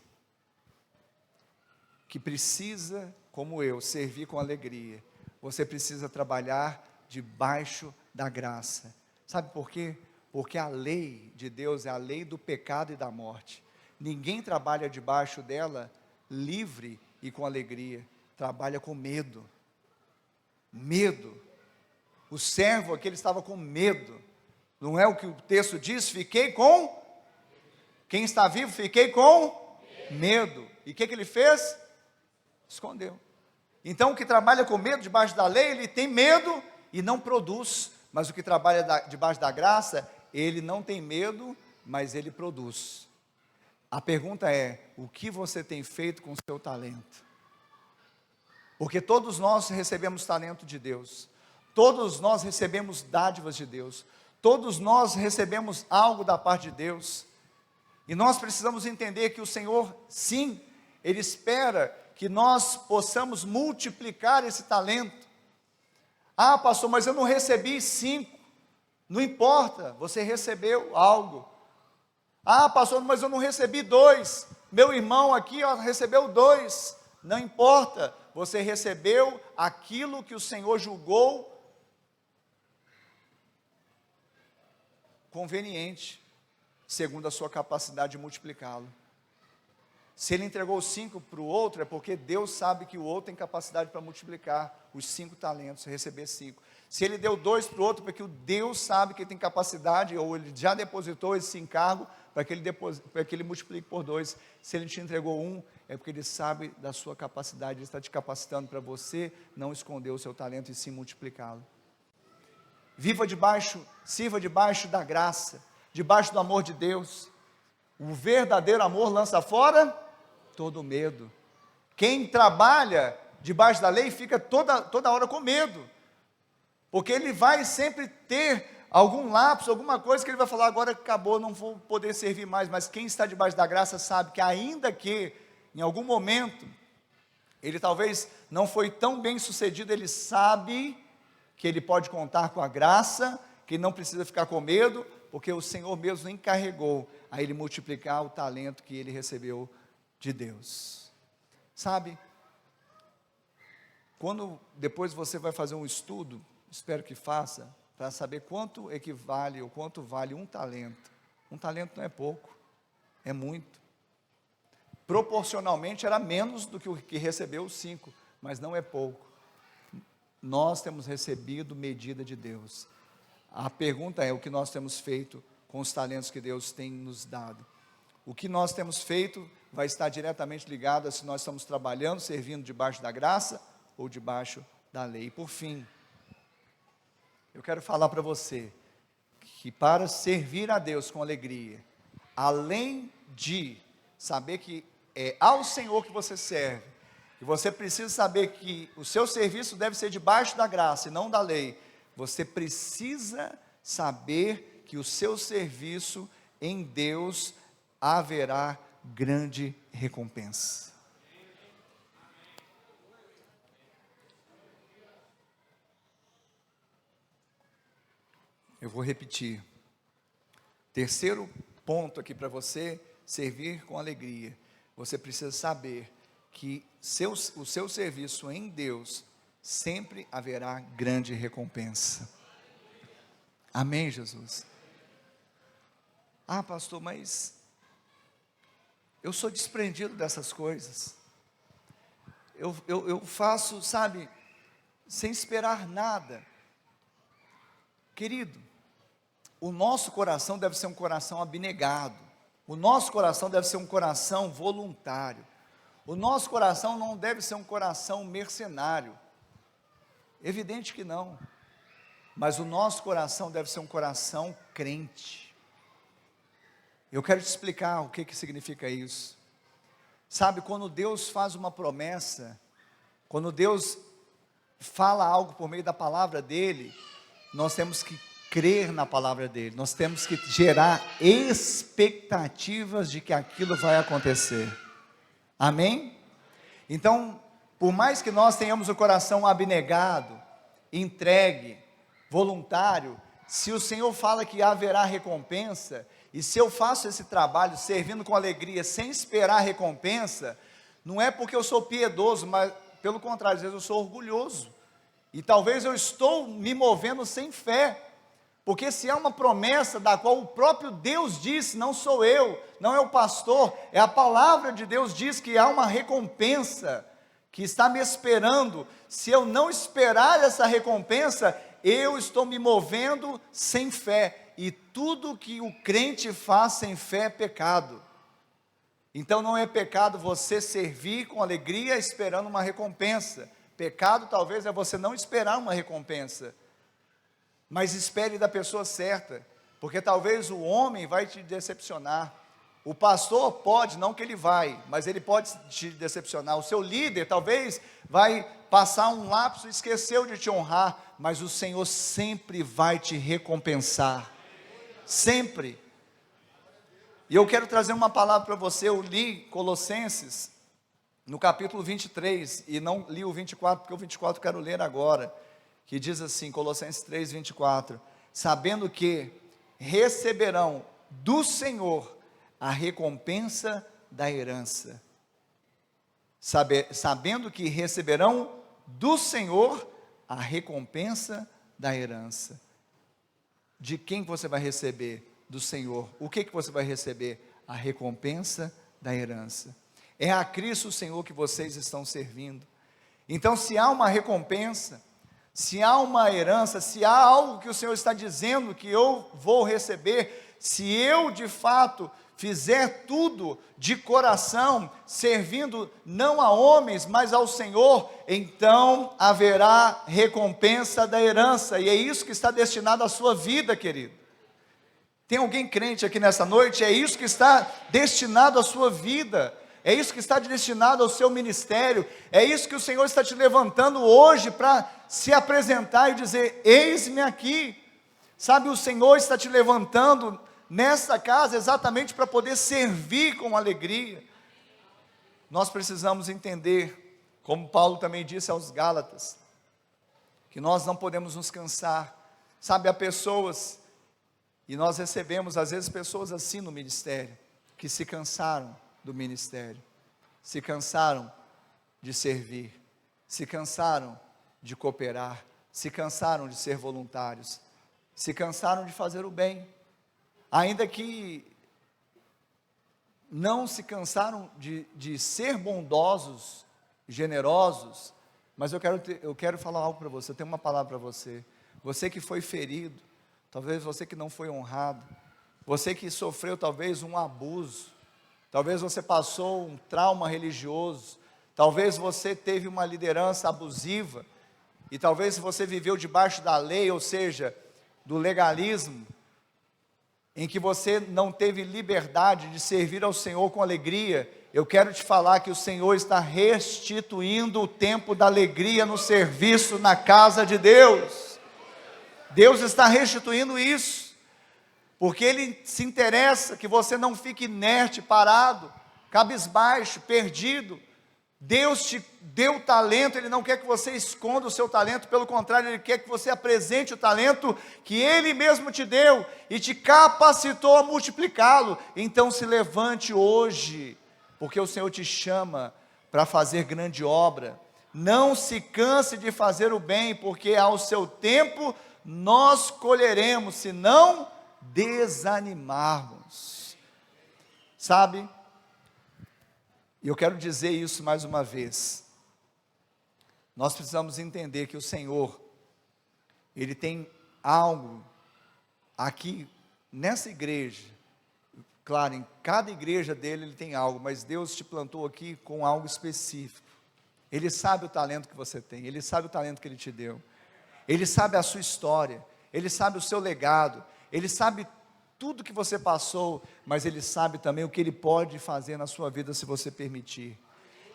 Speaker 1: que precisa, como eu, servir com alegria. Você precisa trabalhar debaixo da graça. Sabe por quê? Porque a lei de Deus é a lei do pecado e da morte. Ninguém trabalha debaixo dela livre e com alegria. Trabalha com medo. Medo. O servo aqui, ele estava com medo. Não é o que o texto diz? Fiquei com... Quem está vivo, fiquei com medo. E o que ele fez? Escondeu. Então o que trabalha com medo debaixo da lei, ele tem medo e não produz. Mas o que trabalha debaixo da graça, ele não tem medo, mas ele produz. A pergunta é, o que você tem feito com o seu talento? Porque todos nós recebemos talento de Deus. Todos nós recebemos dádivas de Deus. Todos nós recebemos algo da parte de Deus. E nós precisamos entender que o Senhor, sim, Ele espera que nós possamos multiplicar esse talento. Ah, pastor, mas eu não recebi 5. Não importa, você recebeu algo. Ah, pastor, mas eu não recebi 2. Meu irmão aqui recebeu 2. Não importa, você recebeu aquilo que o Senhor julgou conveniente, segundo a sua capacidade de multiplicá-lo. Se ele entregou 5 para o outro, é porque Deus sabe que o outro tem capacidade para multiplicar os 5 talentos, receber 5. Se ele deu 2 para o outro, porque o Deus sabe que ele tem capacidade, ou ele já depositou esse encargo, para que ele multiplique por 2. Se ele te entregou 1, é porque ele sabe da sua capacidade, ele está te capacitando para você não esconder o seu talento e sim multiplicá-lo. Sirva debaixo da graça, debaixo do amor de Deus. O verdadeiro amor lança fora todo medo. Quem trabalha debaixo da lei fica toda hora com medo, porque ele vai sempre ter algum lapso, alguma coisa que ele vai falar, agora acabou, não vou poder servir mais. Mas quem está debaixo da graça sabe que ainda que em algum momento ele talvez não foi tão bem sucedido, ele sabe que ele pode contar com a graça, que não precisa ficar com medo, porque o Senhor mesmo encarregou a ele multiplicar o talento que ele recebeu de Deus. Sabe, quando depois você vai fazer um estudo, espero que faça, para saber quanto equivale ou quanto vale um talento. Um talento não é pouco, é muito. Proporcionalmente era menos do que o que recebeu os 5, mas não é pouco. Nós temos recebido medida de Deus. A pergunta é, o que nós temos feito com os talentos que Deus tem nos dado? O que nós temos feito vai estar diretamente ligado a se nós estamos trabalhando, servindo debaixo da graça ou debaixo da lei. E por fim, eu quero falar para você que para servir a Deus com alegria, além de saber que é ao Senhor que você serve, e você precisa saber que o seu serviço deve ser debaixo da graça e não da lei, você precisa saber que o seu serviço em Deus haverá grande recompensa. Eu vou repetir. Terceiro ponto aqui para você servir com alegria. Você precisa saber que o seu serviço em Deus sempre haverá grande recompensa. Amém, Jesus? Ah, pastor, mas eu sou desprendido dessas coisas. Eu faço, sabe, sem esperar nada. Querido, o nosso coração deve ser um coração abnegado. O nosso coração deve ser um coração voluntário. O nosso coração não deve ser um coração mercenário. Evidente que não. Mas o nosso coração deve ser um coração crente. Eu quero te explicar o que significa isso. Sabe, quando Deus faz uma promessa, quando Deus fala algo por meio da palavra dEle, nós temos que crer na palavra dEle, nós temos que gerar expectativas de que aquilo vai acontecer. Amém? Então, por mais que nós tenhamos o coração abnegado, entregue, voluntário, se o Senhor fala que haverá recompensa, e se eu faço esse trabalho servindo com alegria, sem esperar recompensa, não é porque eu sou piedoso, mas pelo contrário, às vezes eu sou orgulhoso, e talvez eu estou me movendo sem fé, porque se há uma promessa da qual o próprio Deus disse, não sou eu, não é o pastor, é a palavra de Deus, diz que há uma recompensa, que está me esperando. Se eu não esperar essa recompensa, eu estou me movendo sem fé, e tudo que o crente faz sem fé é pecado. Então não é pecado você servir com alegria esperando uma recompensa. Pecado talvez é você não esperar uma recompensa, mas espere da pessoa certa, porque talvez o homem vai te decepcionar. O pastor pode, não que ele vai, mas ele pode te decepcionar. O seu líder talvez vai passar um lapso e esqueceu de te honrar, mas o Senhor sempre vai te recompensar, sempre. E eu quero trazer uma palavra para você. Eu li Colossenses, no capítulo 23, e não li o 24, porque o 24 eu quero ler agora, que diz assim, Colossenses 3, 24, sabendo que receberão do Senhor a recompensa da herança, sabendo que receberão do Senhor a recompensa da herança. De quem você vai receber? Do Senhor. O que você vai receber? A recompensa da herança. É a Cristo o Senhor que vocês estão servindo. Então, se há uma recompensa, se há uma herança, se há algo que o Senhor está dizendo que eu vou receber, se eu de fato fizer tudo de coração, servindo não a homens, mas ao Senhor, então haverá recompensa da herança, e é isso que está destinado à sua vida, querido. Tem alguém crente aqui nessa noite? É isso que está destinado à sua vida, é isso que está destinado ao seu ministério, é isso que o Senhor está te levantando hoje para se apresentar e dizer: eis-me aqui. Sabe, o Senhor está te levantando nessa casa exatamente para poder servir com alegria. Nós precisamos entender, como Paulo também disse aos Gálatas, que nós não podemos nos cansar. Sabe, há pessoas, e nós recebemos às vezes pessoas assim no ministério, que se cansaram do ministério, se cansaram de servir, se cansaram de cooperar, se cansaram de ser voluntários, se cansaram de fazer o bem, ainda que não se cansaram de ser bondosos, generosos, mas eu quero falar algo para você, eu tenho uma palavra para você. Você que foi ferido, talvez você que não foi honrado, você que sofreu talvez um abuso, talvez você passou um trauma religioso, talvez você teve uma liderança abusiva, e talvez você viveu debaixo da lei, ou seja, do legalismo, em que você não teve liberdade de servir ao Senhor com alegria. Eu quero te falar que o Senhor está restituindo o tempo da alegria no serviço na casa de Deus. Deus está restituindo isso, porque Ele se interessa que você não fique inerte, parado, cabisbaixo, perdido. Deus te deu talento, Ele não quer que você esconda o seu talento, pelo contrário, Ele quer que você apresente o talento que Ele mesmo te deu, e te capacitou a multiplicá-lo. Então se levante hoje, porque o Senhor te chama para fazer grande obra. Não se canse de fazer o bem, porque ao seu tempo nós colheremos, se não desanimarmos. Sabe? E eu quero dizer isso mais uma vez. Nós precisamos entender que o Senhor, Ele tem algo aqui nessa igreja. Claro, em cada igreja dele Ele tem algo, mas Deus te plantou aqui com algo específico. Ele sabe o talento que você tem, Ele sabe o talento que Ele te deu, Ele sabe a sua história, Ele sabe o seu legado, Ele sabe tudo que você passou, mas Ele sabe também o que Ele pode fazer na sua vida se você permitir.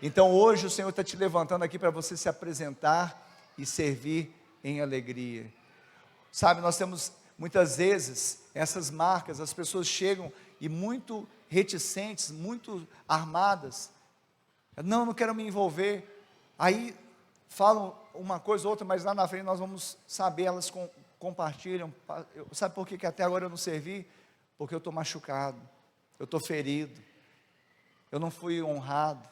Speaker 1: Então hoje o Senhor está te levantando aqui para você se apresentar e servir em alegria. Sabe, nós temos muitas vezes essas marcas, as pessoas chegam e muito reticentes, muito armadas, não quero me envolver, aí falam uma coisa ou outra, mas lá na frente nós vamos saber, elas compartilham. Sabe por que até agora eu não servi? Porque eu estou machucado, eu estou ferido, eu não fui honrado.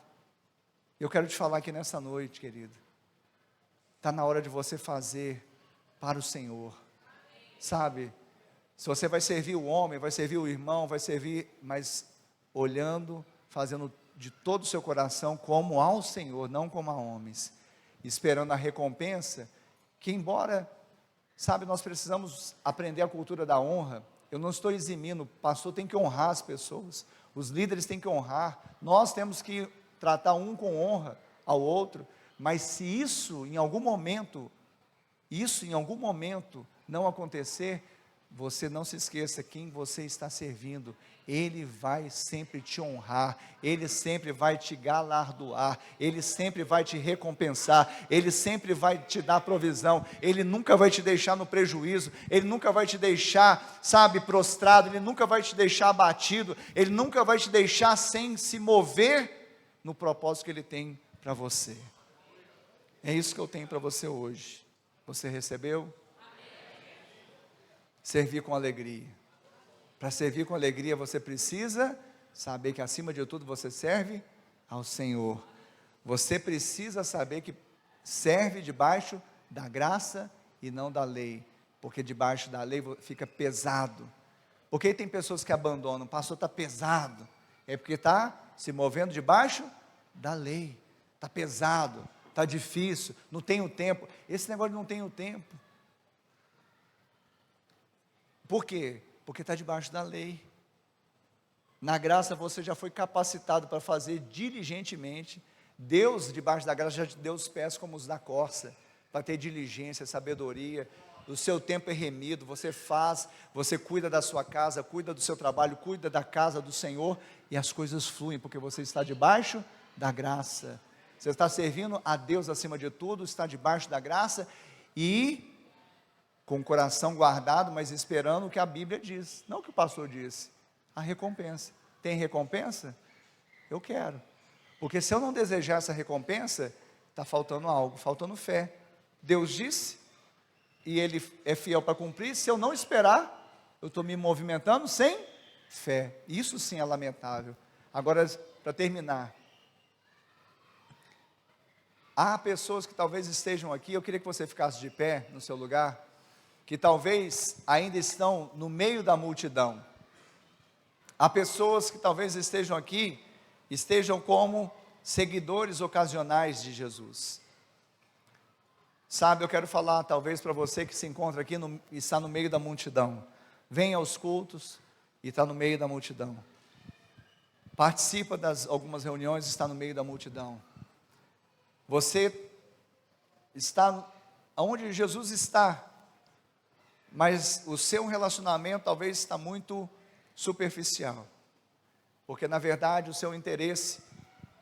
Speaker 1: Eu quero te falar aqui nessa noite, querido, está na hora de você fazer para o Senhor, sabe? Se você vai servir o homem, vai servir o irmão, vai servir, mas olhando, fazendo de todo o seu coração como ao Senhor, não como a homens, esperando a recompensa, que embora, sabe, nós precisamos aprender a cultura da honra. Eu não estou eximindo, o pastor tem que honrar as pessoas, os líderes têm que honrar, nós temos que tratar um com honra ao outro, mas se isso em algum momento não acontecer, você não se esqueça quem você está servindo. Ele vai sempre te honrar, Ele sempre vai te galardoar, Ele sempre vai te recompensar, Ele sempre vai te dar provisão, Ele nunca vai te deixar no prejuízo, Ele nunca vai te deixar, sabe, prostrado, Ele nunca vai te deixar abatido, Ele nunca vai te deixar sem se mover no propósito que Ele tem para você. É isso que eu tenho para você hoje. Você recebeu? Servir com alegria. Para servir com alegria você precisa saber que acima de tudo você serve ao Senhor. Você precisa saber que serve debaixo da graça e não da lei, porque debaixo da lei fica pesado. Porque tem pessoas que abandonam, o pastor está pesado, é porque está se movendo debaixo da lei, está pesado, está difícil, não tenho tempo. Esse negócio de não tenho tempo, por quê? Porque está debaixo da lei. Na graça você já foi capacitado para fazer diligentemente. Deus, debaixo da graça, já te deu os pés como os da corça, para ter diligência, sabedoria. O seu tempo é remido, você faz, você cuida da sua casa, cuida do seu trabalho, cuida da casa do Senhor, e as coisas fluem, porque você está debaixo da graça. Você está servindo a Deus acima de tudo, está debaixo da graça, e com o coração guardado, mas esperando o que a Bíblia diz, não o que o pastor disse, a recompensa. Tem recompensa? Eu quero, porque se eu não desejar essa recompensa, está faltando algo, faltando fé. Deus disse, e Ele é fiel para cumprir. Se eu não esperar, eu estou me movimentando sem fé. Isso sim é lamentável. Agora, para terminar, há pessoas que talvez estejam aqui, eu queria que você ficasse de pé no seu lugar, que talvez ainda estão no meio da multidão. Há pessoas que talvez estejam aqui, estejam como seguidores ocasionais de Jesus. Sabe, eu quero falar talvez para você que se encontra aqui e está no meio da multidão. Vem aos cultos e está no meio da multidão. Participa das algumas reuniões e está no meio da multidão. Você está onde Jesus está, mas o seu relacionamento talvez está muito superficial, porque na verdade o seu interesse,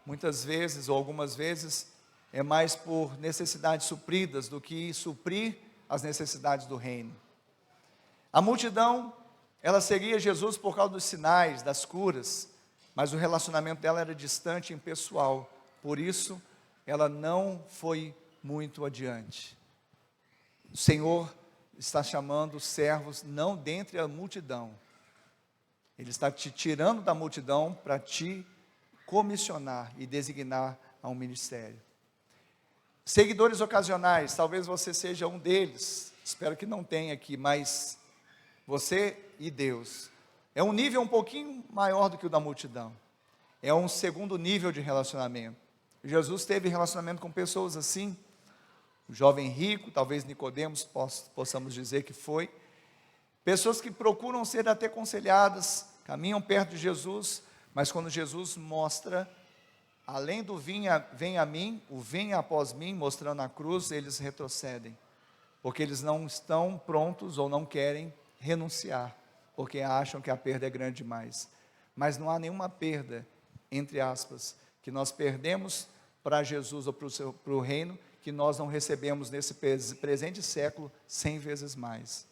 Speaker 1: muitas vezes ou algumas vezes, é mais por necessidades supridas do que suprir as necessidades do reino. A multidão, ela seguia Jesus por causa dos sinais, das curas, mas o relacionamento dela era distante e impessoal, por isso ela não foi muito adiante. O Senhor está chamando servos não dentre a multidão, Ele está te tirando da multidão para te comissionar e designar a um ministério. Seguidores ocasionais, talvez você seja um deles, espero que não tenha aqui, mas você e Deus, é um nível um pouquinho maior do que o da multidão, é um segundo nível de relacionamento. Jesus teve relacionamento com pessoas assim, o jovem rico, talvez Nicodemos possamos dizer que foi, pessoas que procuram ser até aconselhadas, caminham perto de Jesus, mas quando Jesus mostra além do vem a mim, o vem após mim, mostrando a cruz, eles retrocedem, porque eles não estão prontos ou não querem renunciar, porque acham que a perda é grande demais. Mas não há nenhuma perda, entre aspas, que nós perdemos para Jesus ou para o reino, que nós não recebemos nesse presente século 100 vezes mais.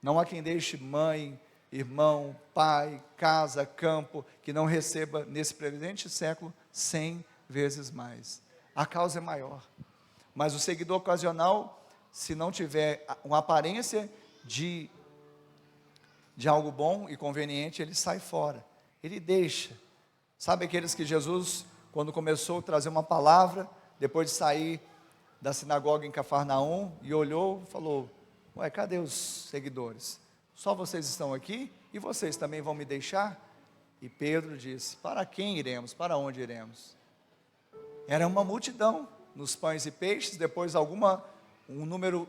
Speaker 1: Não há quem deixe mãe, irmão, pai, casa, campo, que não receba nesse presente século 100 vezes mais. A causa é maior. Mas o seguidor ocasional, se não tiver uma aparência de algo bom e conveniente, ele sai fora, ele deixa. Sabe aqueles que Jesus, quando começou a trazer uma palavra, depois de sair da sinagoga em Cafarnaum, e olhou e falou: ué, cadê os seguidores? Só vocês estão aqui? E vocês também vão me deixar? E Pedro disse: para quem iremos? Para onde iremos? Era uma multidão nos pães e peixes, depois um número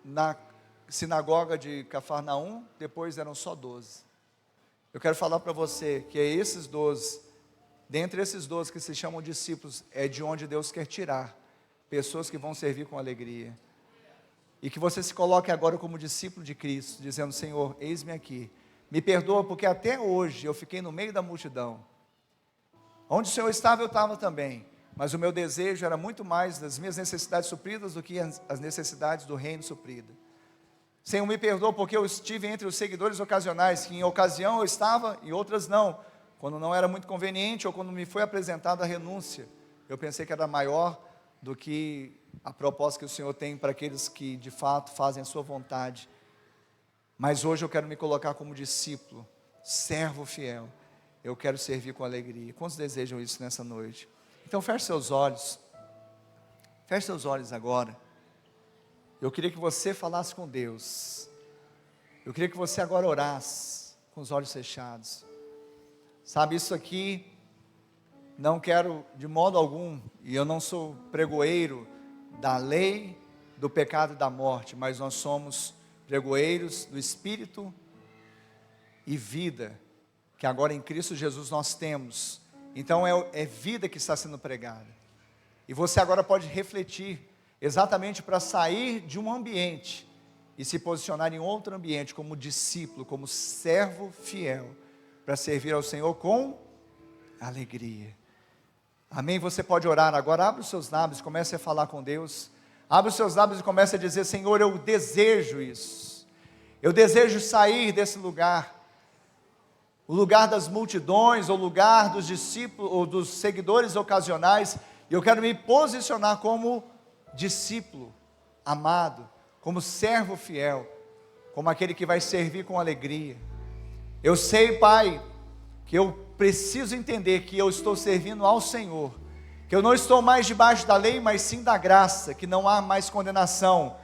Speaker 1: na sinagoga de Cafarnaum, depois eram só 12. Eu quero falar para você que esses 12, dentre esses 12 que se chamam discípulos, é de onde Deus quer tirar pessoas que vão servir com alegria. E que você se coloque agora como discípulo de Cristo, dizendo: Senhor, eis-me aqui, me perdoa, porque até hoje eu fiquei no meio da multidão. Onde o Senhor estava, eu estava também, mas o meu desejo era muito mais das minhas necessidades supridas do que as necessidades do reino supridas. Senhor, me perdoa, porque eu estive entre os seguidores ocasionais, que em ocasião eu estava e outras não, quando não era muito conveniente, ou quando me foi apresentada a renúncia, eu pensei que era maior do que a proposta que o Senhor tem para aqueles que de fato fazem a sua vontade. Mas hoje eu quero me colocar como discípulo, servo fiel. Eu quero servir com alegria. Quantos desejam isso nessa noite? Então feche seus olhos. Feche seus olhos agora. Eu queria que você falasse com Deus. Eu queria que você agora orasse com os olhos fechados. Sabe, isso aqui, não quero de modo algum, e eu não sou pregoeiro da lei, do pecado e da morte, mas nós somos pregoeiros do Espírito e vida, que agora em Cristo Jesus nós temos. Então é vida que está sendo pregada. E você agora pode refletir, exatamente para sair de um ambiente e se posicionar em outro ambiente, como discípulo, como servo fiel, para servir ao Senhor com alegria. Amém? Você pode orar agora. Abre os seus lábios, comece a falar com Deus. Abre os seus lábios e comece a dizer: Senhor, eu desejo isso. Eu desejo sair desse lugar, o lugar das multidões, o lugar dos discípulos, ou dos seguidores ocasionais. E eu quero me posicionar como discípulo amado, como servo fiel, como aquele que vai servir com alegria. Eu sei, Pai, que eu preciso entender que eu estou servindo ao Senhor, que eu não estou mais debaixo da lei, mas sim da graça, que não há mais condenação,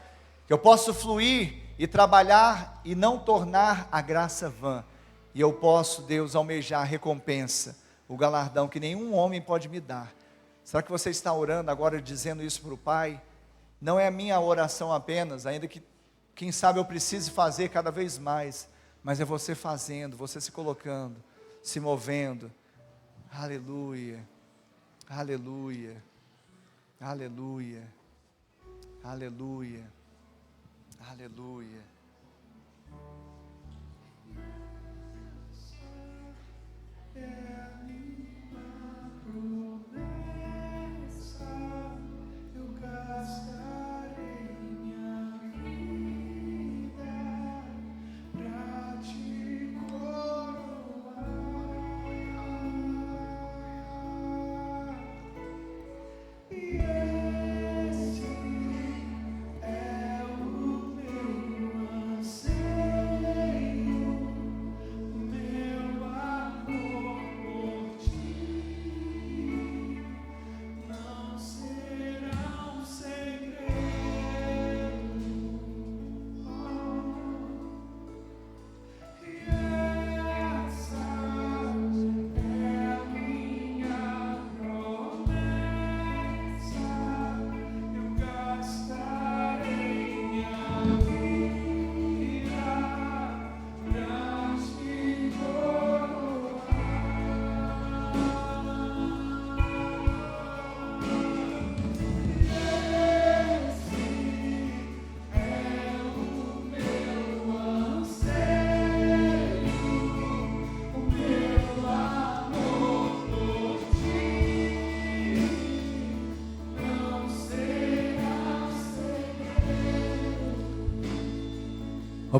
Speaker 1: que eu posso fluir e trabalhar e não tornar a graça vã, e eu posso, Deus, almejar a recompensa, o galardão que nenhum homem pode me dar. Será que você está orando agora, dizendo isso para o Pai? Não é a minha oração apenas, ainda que, quem sabe, eu precise fazer cada vez mais, mas é você fazendo, você se colocando, se movendo. Aleluia, aleluia, aleluia, aleluia, aleluia.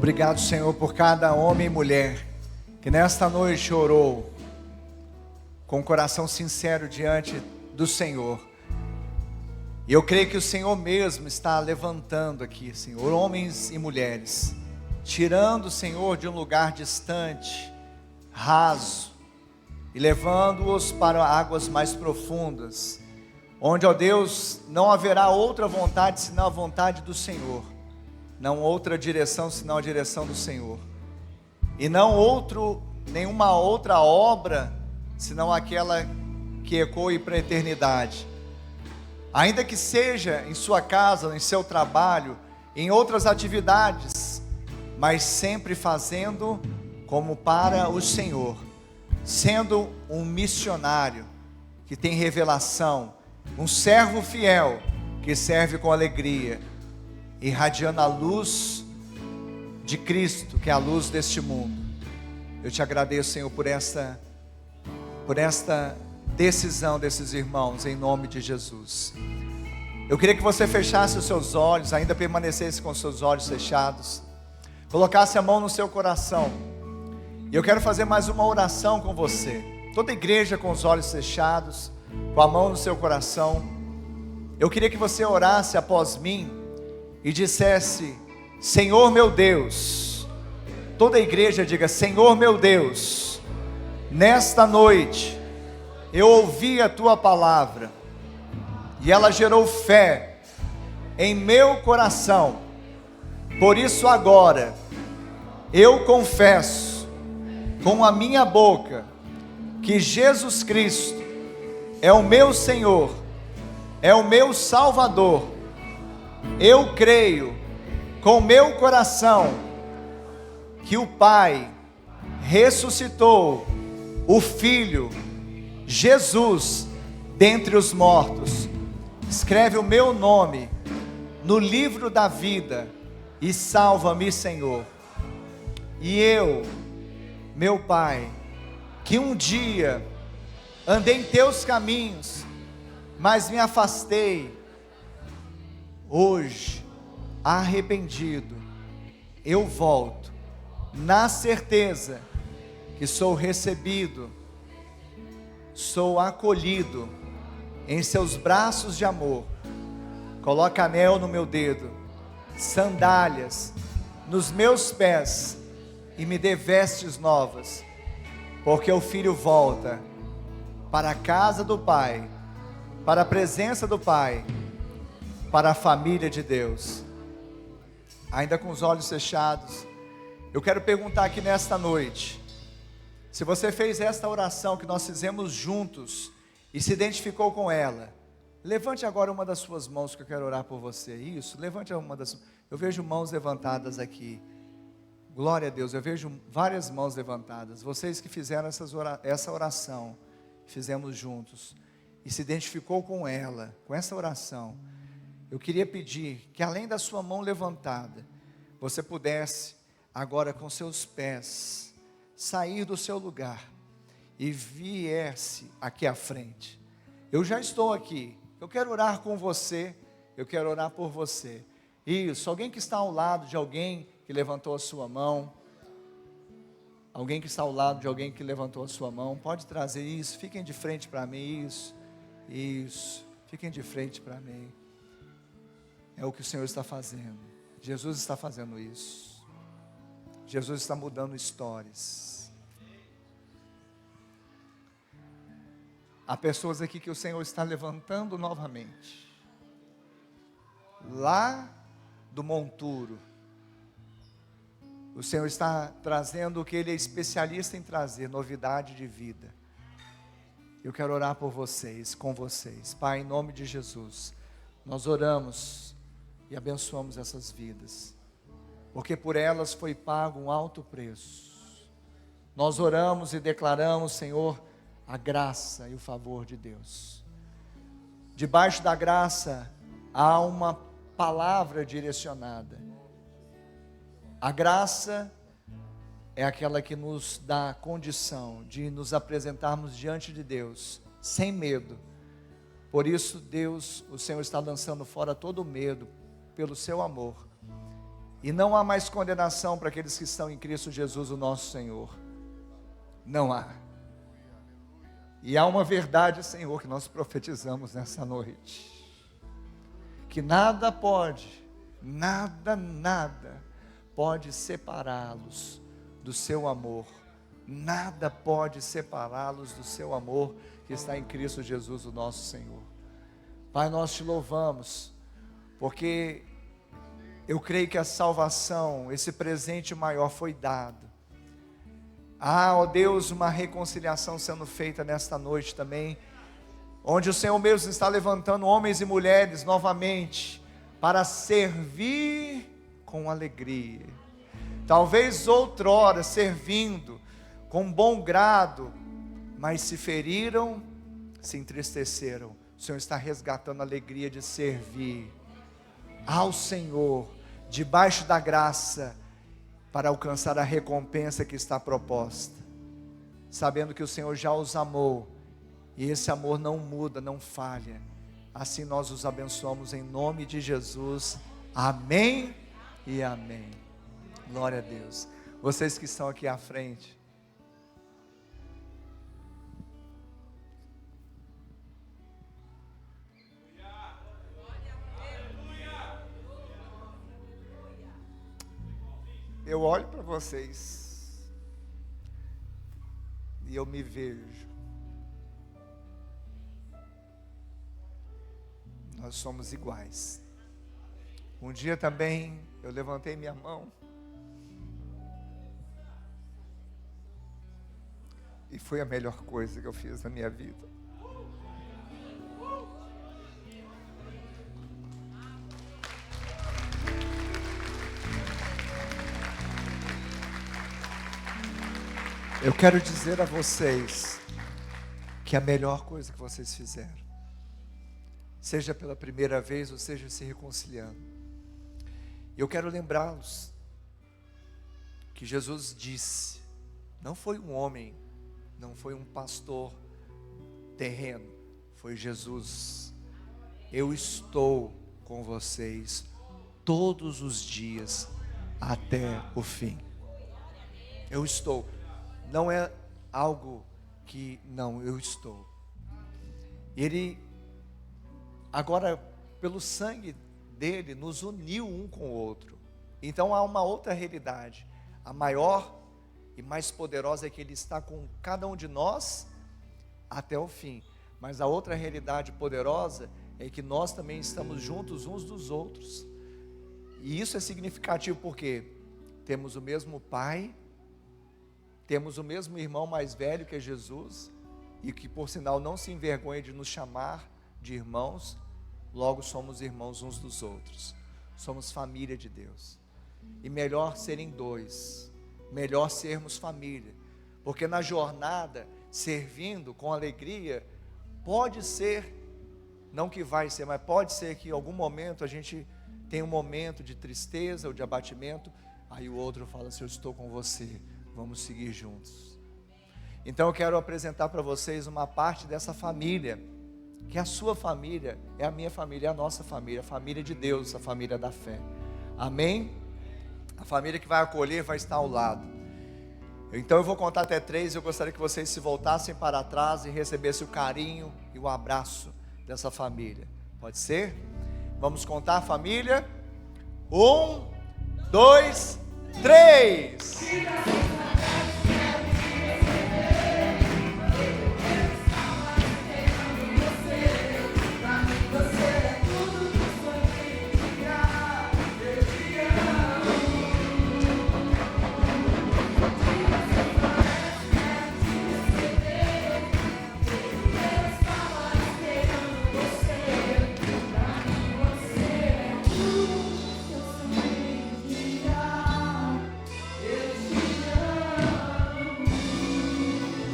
Speaker 1: Obrigado, Senhor, por cada homem e mulher que nesta noite orou com o coração sincero diante do Senhor. E eu creio que o Senhor mesmo está levantando aqui, Senhor, homens e mulheres, tirando o Senhor de um lugar distante, raso, e levando-os para águas mais profundas, onde, ó Deus, não haverá outra vontade senão a vontade do Senhor, não outra direção senão a direção do Senhor, e não nenhuma outra obra senão aquela que ecoe para a eternidade. Ainda que seja em sua casa, em seu trabalho, em outras atividades, mas sempre fazendo como para o Senhor, sendo um missionário que tem revelação, um servo fiel que serve com alegria, irradiando a luz de Cristo, que é a luz deste mundo. Eu te agradeço, Senhor, por esta decisão desses irmãos, em nome de Jesus. Eu queria que você fechasse os seus olhos, ainda permanecesse com os seus olhos fechados, colocasse a mão no seu coração, e eu quero fazer mais uma oração com você. Toda a igreja com os olhos fechados, com a mão no seu coração. Eu queria que você orasse após mim e dissesse: Senhor meu Deus. Toda a igreja diga: Senhor meu Deus, nesta noite eu ouvi a tua palavra e ela gerou fé em meu coração. Por isso agora eu confesso com a minha boca que Jesus Cristo é o meu Senhor, é o meu Salvador. Eu creio com meu coração que o Pai ressuscitou o Filho Jesus dentre os mortos. Escreve o meu nome no livro da vida e salva-me, Senhor. E eu, meu Pai, que um dia andei em teus caminhos, mas me afastei, hoje, arrependido, eu volto, na certeza que sou recebido, sou acolhido em seus braços de amor. Coloca anel no meu dedo, sandálias nos meus pés, e me dê vestes novas, porque o filho volta para a casa do Pai, para a presença do Pai, para a família de Deus. Ainda com os olhos fechados, eu quero perguntar aqui nesta noite, se você fez esta oração que nós fizemos juntos e se identificou com ela, levante agora uma das suas mãos, que eu quero orar por você. Isso, levante uma das. Eu vejo mãos levantadas aqui. Glória a Deus, eu vejo várias mãos levantadas. Vocês que fizeram essa oração, fizemos juntos, e se identificou com ela, com essa oração, eu queria pedir que, além da sua mão levantada, você pudesse agora com seus pés sair do seu lugar e viesse aqui à frente. Eu já estou aqui, eu quero orar com você, eu quero orar por você. Isso, alguém que está ao lado de alguém que levantou a sua mão, alguém que está ao lado de alguém que levantou a sua mão, pode trazer isso, fiquem de frente para mim, isso, fiquem de frente para mim. É o que o Senhor está fazendo, Jesus está fazendo isso, Jesus está mudando histórias. Há pessoas aqui que o Senhor está levantando novamente, lá do monturo. O Senhor está trazendo o que Ele é especialista em trazer, novidade de vida. Eu quero orar por vocês, com vocês. Pai, em nome de Jesus, nós oramos e abençoamos essas vidas, porque por elas foi pago um alto preço. Nós oramos e declaramos, Senhor, a graça e o favor de Deus. Debaixo da graça há uma palavra direcionada. A graça é aquela que nos dá a condição de nos apresentarmos diante de Deus, sem medo. Por isso, Deus, o Senhor está lançando fora todo o medo, pelo seu amor. E não há mais condenação para aqueles que estão em Cristo Jesus, o nosso Senhor. Não há. E há uma verdade, Senhor, que nós profetizamos nessa noite. Que nada pode, nada pode separá-los do seu amor. Nada pode separá-los do seu amor que está em Cristo Jesus, o nosso Senhor. Pai, nós te louvamos, porque eu creio que a salvação, esse presente maior foi dado. Ó Deus, uma reconciliação sendo feita nesta noite também, onde o Senhor mesmo está levantando homens e mulheres novamente, para servir com alegria. Talvez outrora servindo com bom grado, mas se feriram, se entristeceram. O Senhor está resgatando a alegria de servir ao Senhor, debaixo da graça, para alcançar a recompensa que está proposta, sabendo que o Senhor já os amou, e esse amor não muda, não falha. Assim nós os abençoamos em nome de Jesus, amém e amém. Glória a Deus. Vocês que estão aqui à frente, eu olho para vocês e eu me vejo. Nós somos iguais. Um dia também eu levantei minha mão e foi a melhor coisa que eu fiz na minha vida. Eu quero dizer a vocês que a melhor coisa que vocês fizeram, seja pela primeira vez ou seja se reconciliando, eu quero lembrá-los que Jesus disse, não foi um homem, não foi um pastor terreno, foi Jesus: eu estou com vocês todos os dias até o fim. Eu estou. Não é algo que, não, eu estou. Ele, agora, pelo sangue dele, nos uniu um com o outro. Então há uma outra realidade. A maior e mais poderosa é que Ele está com cada um de nós até o fim. Mas a outra realidade poderosa é que nós também estamos juntos uns dos outros. E isso é significativo porque temos o mesmo Pai, temos o mesmo irmão mais velho que é Jesus, e que por sinal não se envergonha de nos chamar de irmãos. Logo somos irmãos uns dos outros, somos família de Deus. E melhor serem dois, melhor sermos família, porque na jornada, servindo com alegria, pode ser, não que vai ser, mas pode ser que em algum momento a gente tenha um momento de tristeza ou de abatimento, aí o outro fala assim: eu estou com você, vamos seguir juntos. Então eu quero apresentar para vocês uma parte dessa família, que a sua família é a minha família, é a nossa família, a família de Deus, a família da fé, amém? A família que vai acolher vai estar ao lado. Então eu vou contar até 3, eu gostaria que vocês se voltassem para trás e recebessem o carinho e o abraço dessa família, pode ser? Vamos contar, família? 1, 2, 3.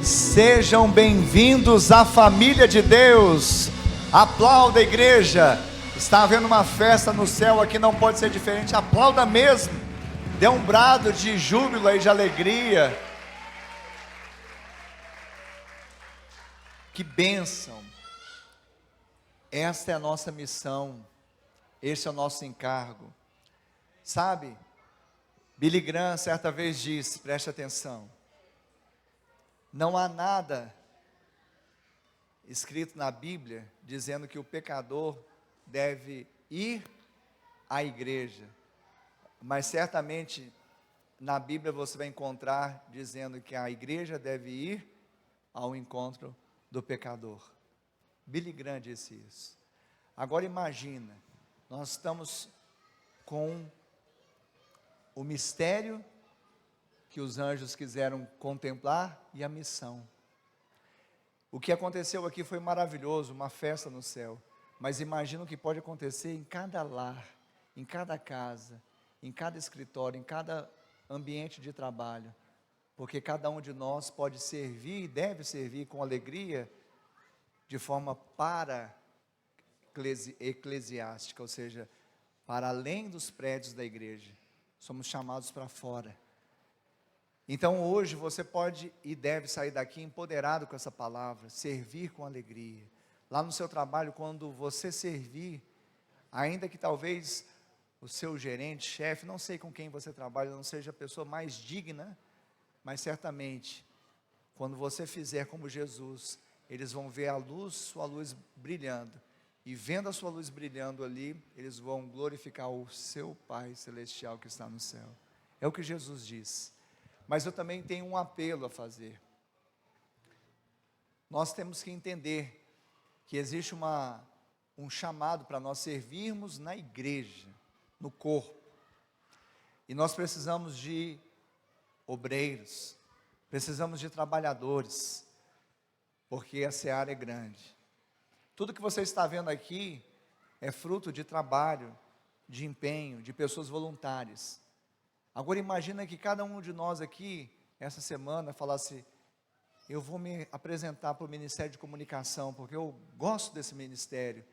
Speaker 1: Sejam bem-vindos à família de Deus. Aplauda, igreja. Está havendo uma festa no céu aqui, não pode ser diferente. Aplauda mesmo. Dê um brado de júbilo e de alegria. Que bênção. Esta é a nossa missão. Este é o nosso encargo. Sabe, Billy Graham certa vez disse, preste atenção, não há nada escrito na Bíblia dizendo que o pecador deve ir à igreja, mas certamente na Bíblia você vai encontrar dizendo que a igreja deve ir ao encontro do pecador. Billy Graham disse isso. Agora imagina, nós estamos com o mistério que os anjos quiseram contemplar e a missão. O que aconteceu aqui foi maravilhoso, uma festa no céu, mas imagina o que pode acontecer em cada lar, em cada casa, em cada escritório, em cada ambiente de trabalho, porque cada um de nós pode servir e deve servir com alegria, de forma eclesiástica, ou seja, para além dos prédios da igreja, somos chamados para fora. Então hoje você pode e deve sair daqui empoderado com essa palavra, servir com alegria. Lá no seu trabalho, quando você servir, ainda que talvez o seu gerente, chefe, não sei com quem você trabalha, não seja a pessoa mais digna, mas certamente, quando você fizer como Jesus, eles vão ver a luz, sua luz brilhando, e vendo a sua luz brilhando ali, eles vão glorificar o seu Pai Celestial que está no céu. É o que Jesus disse. Mas eu também tenho um apelo a fazer. Nós temos que entender que existe um chamado para nós servirmos na igreja, no corpo. E nós precisamos de obreiros, precisamos de trabalhadores, porque a seara é grande. Tudo que você está vendo aqui é fruto de trabalho, de empenho, de pessoas voluntárias. Agora imagina que cada um de nós aqui, essa semana, falasse, eu vou me apresentar para o Ministério de Comunicação, porque eu gosto desse ministério,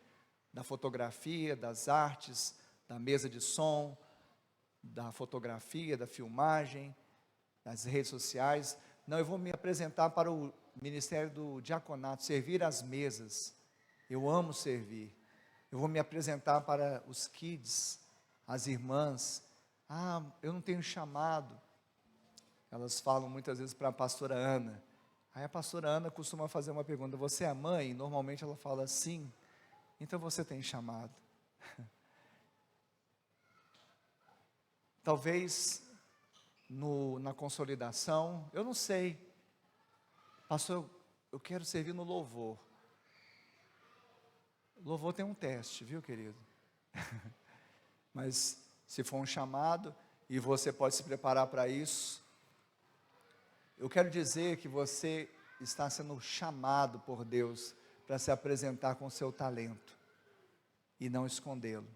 Speaker 1: da fotografia, das artes, da mesa de som, da fotografia, da filmagem, das redes sociais. Não, eu vou me apresentar para o Ministério do Diaconato, servir as mesas. Eu amo servir. Eu vou me apresentar para os kids, as irmãs. Ah, eu não tenho chamado. Elas falam muitas vezes para a pastora Ana. Aí a pastora Ana costuma fazer uma pergunta, você é a mãe? Normalmente ela fala sim. Então você tem chamado. Talvez na consolidação, eu não sei. Pastor, eu quero servir no louvor. Louvor tem um teste, viu, querido? Mas se for um chamado, e você pode se preparar para isso, eu quero dizer que você está sendo chamado por Deus para se apresentar com o seu talento e não escondê-lo.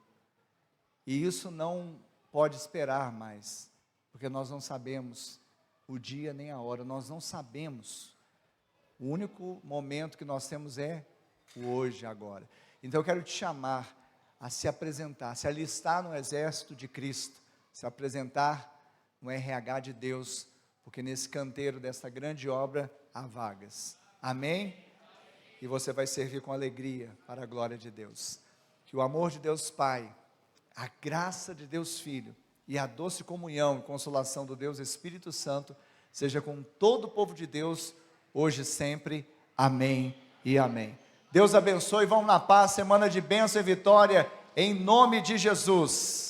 Speaker 1: E isso não pode esperar mais, porque nós não sabemos o dia nem a hora, nós não sabemos. O único momento que nós temos é o hoje, agora. Então eu quero te chamar a se apresentar, se alistar no exército de Cristo, se apresentar no RH de Deus, porque nesse canteiro dessa grande obra há vagas. Amém? E você vai servir com alegria para a glória de Deus. Que o amor de Deus Pai, a graça de Deus Filho e a doce comunhão e consolação do Deus Espírito Santo seja com todo o povo de Deus, hoje e sempre. Amém e amém. Deus abençoe, vamos na paz, semana de bênção e vitória, em nome de Jesus.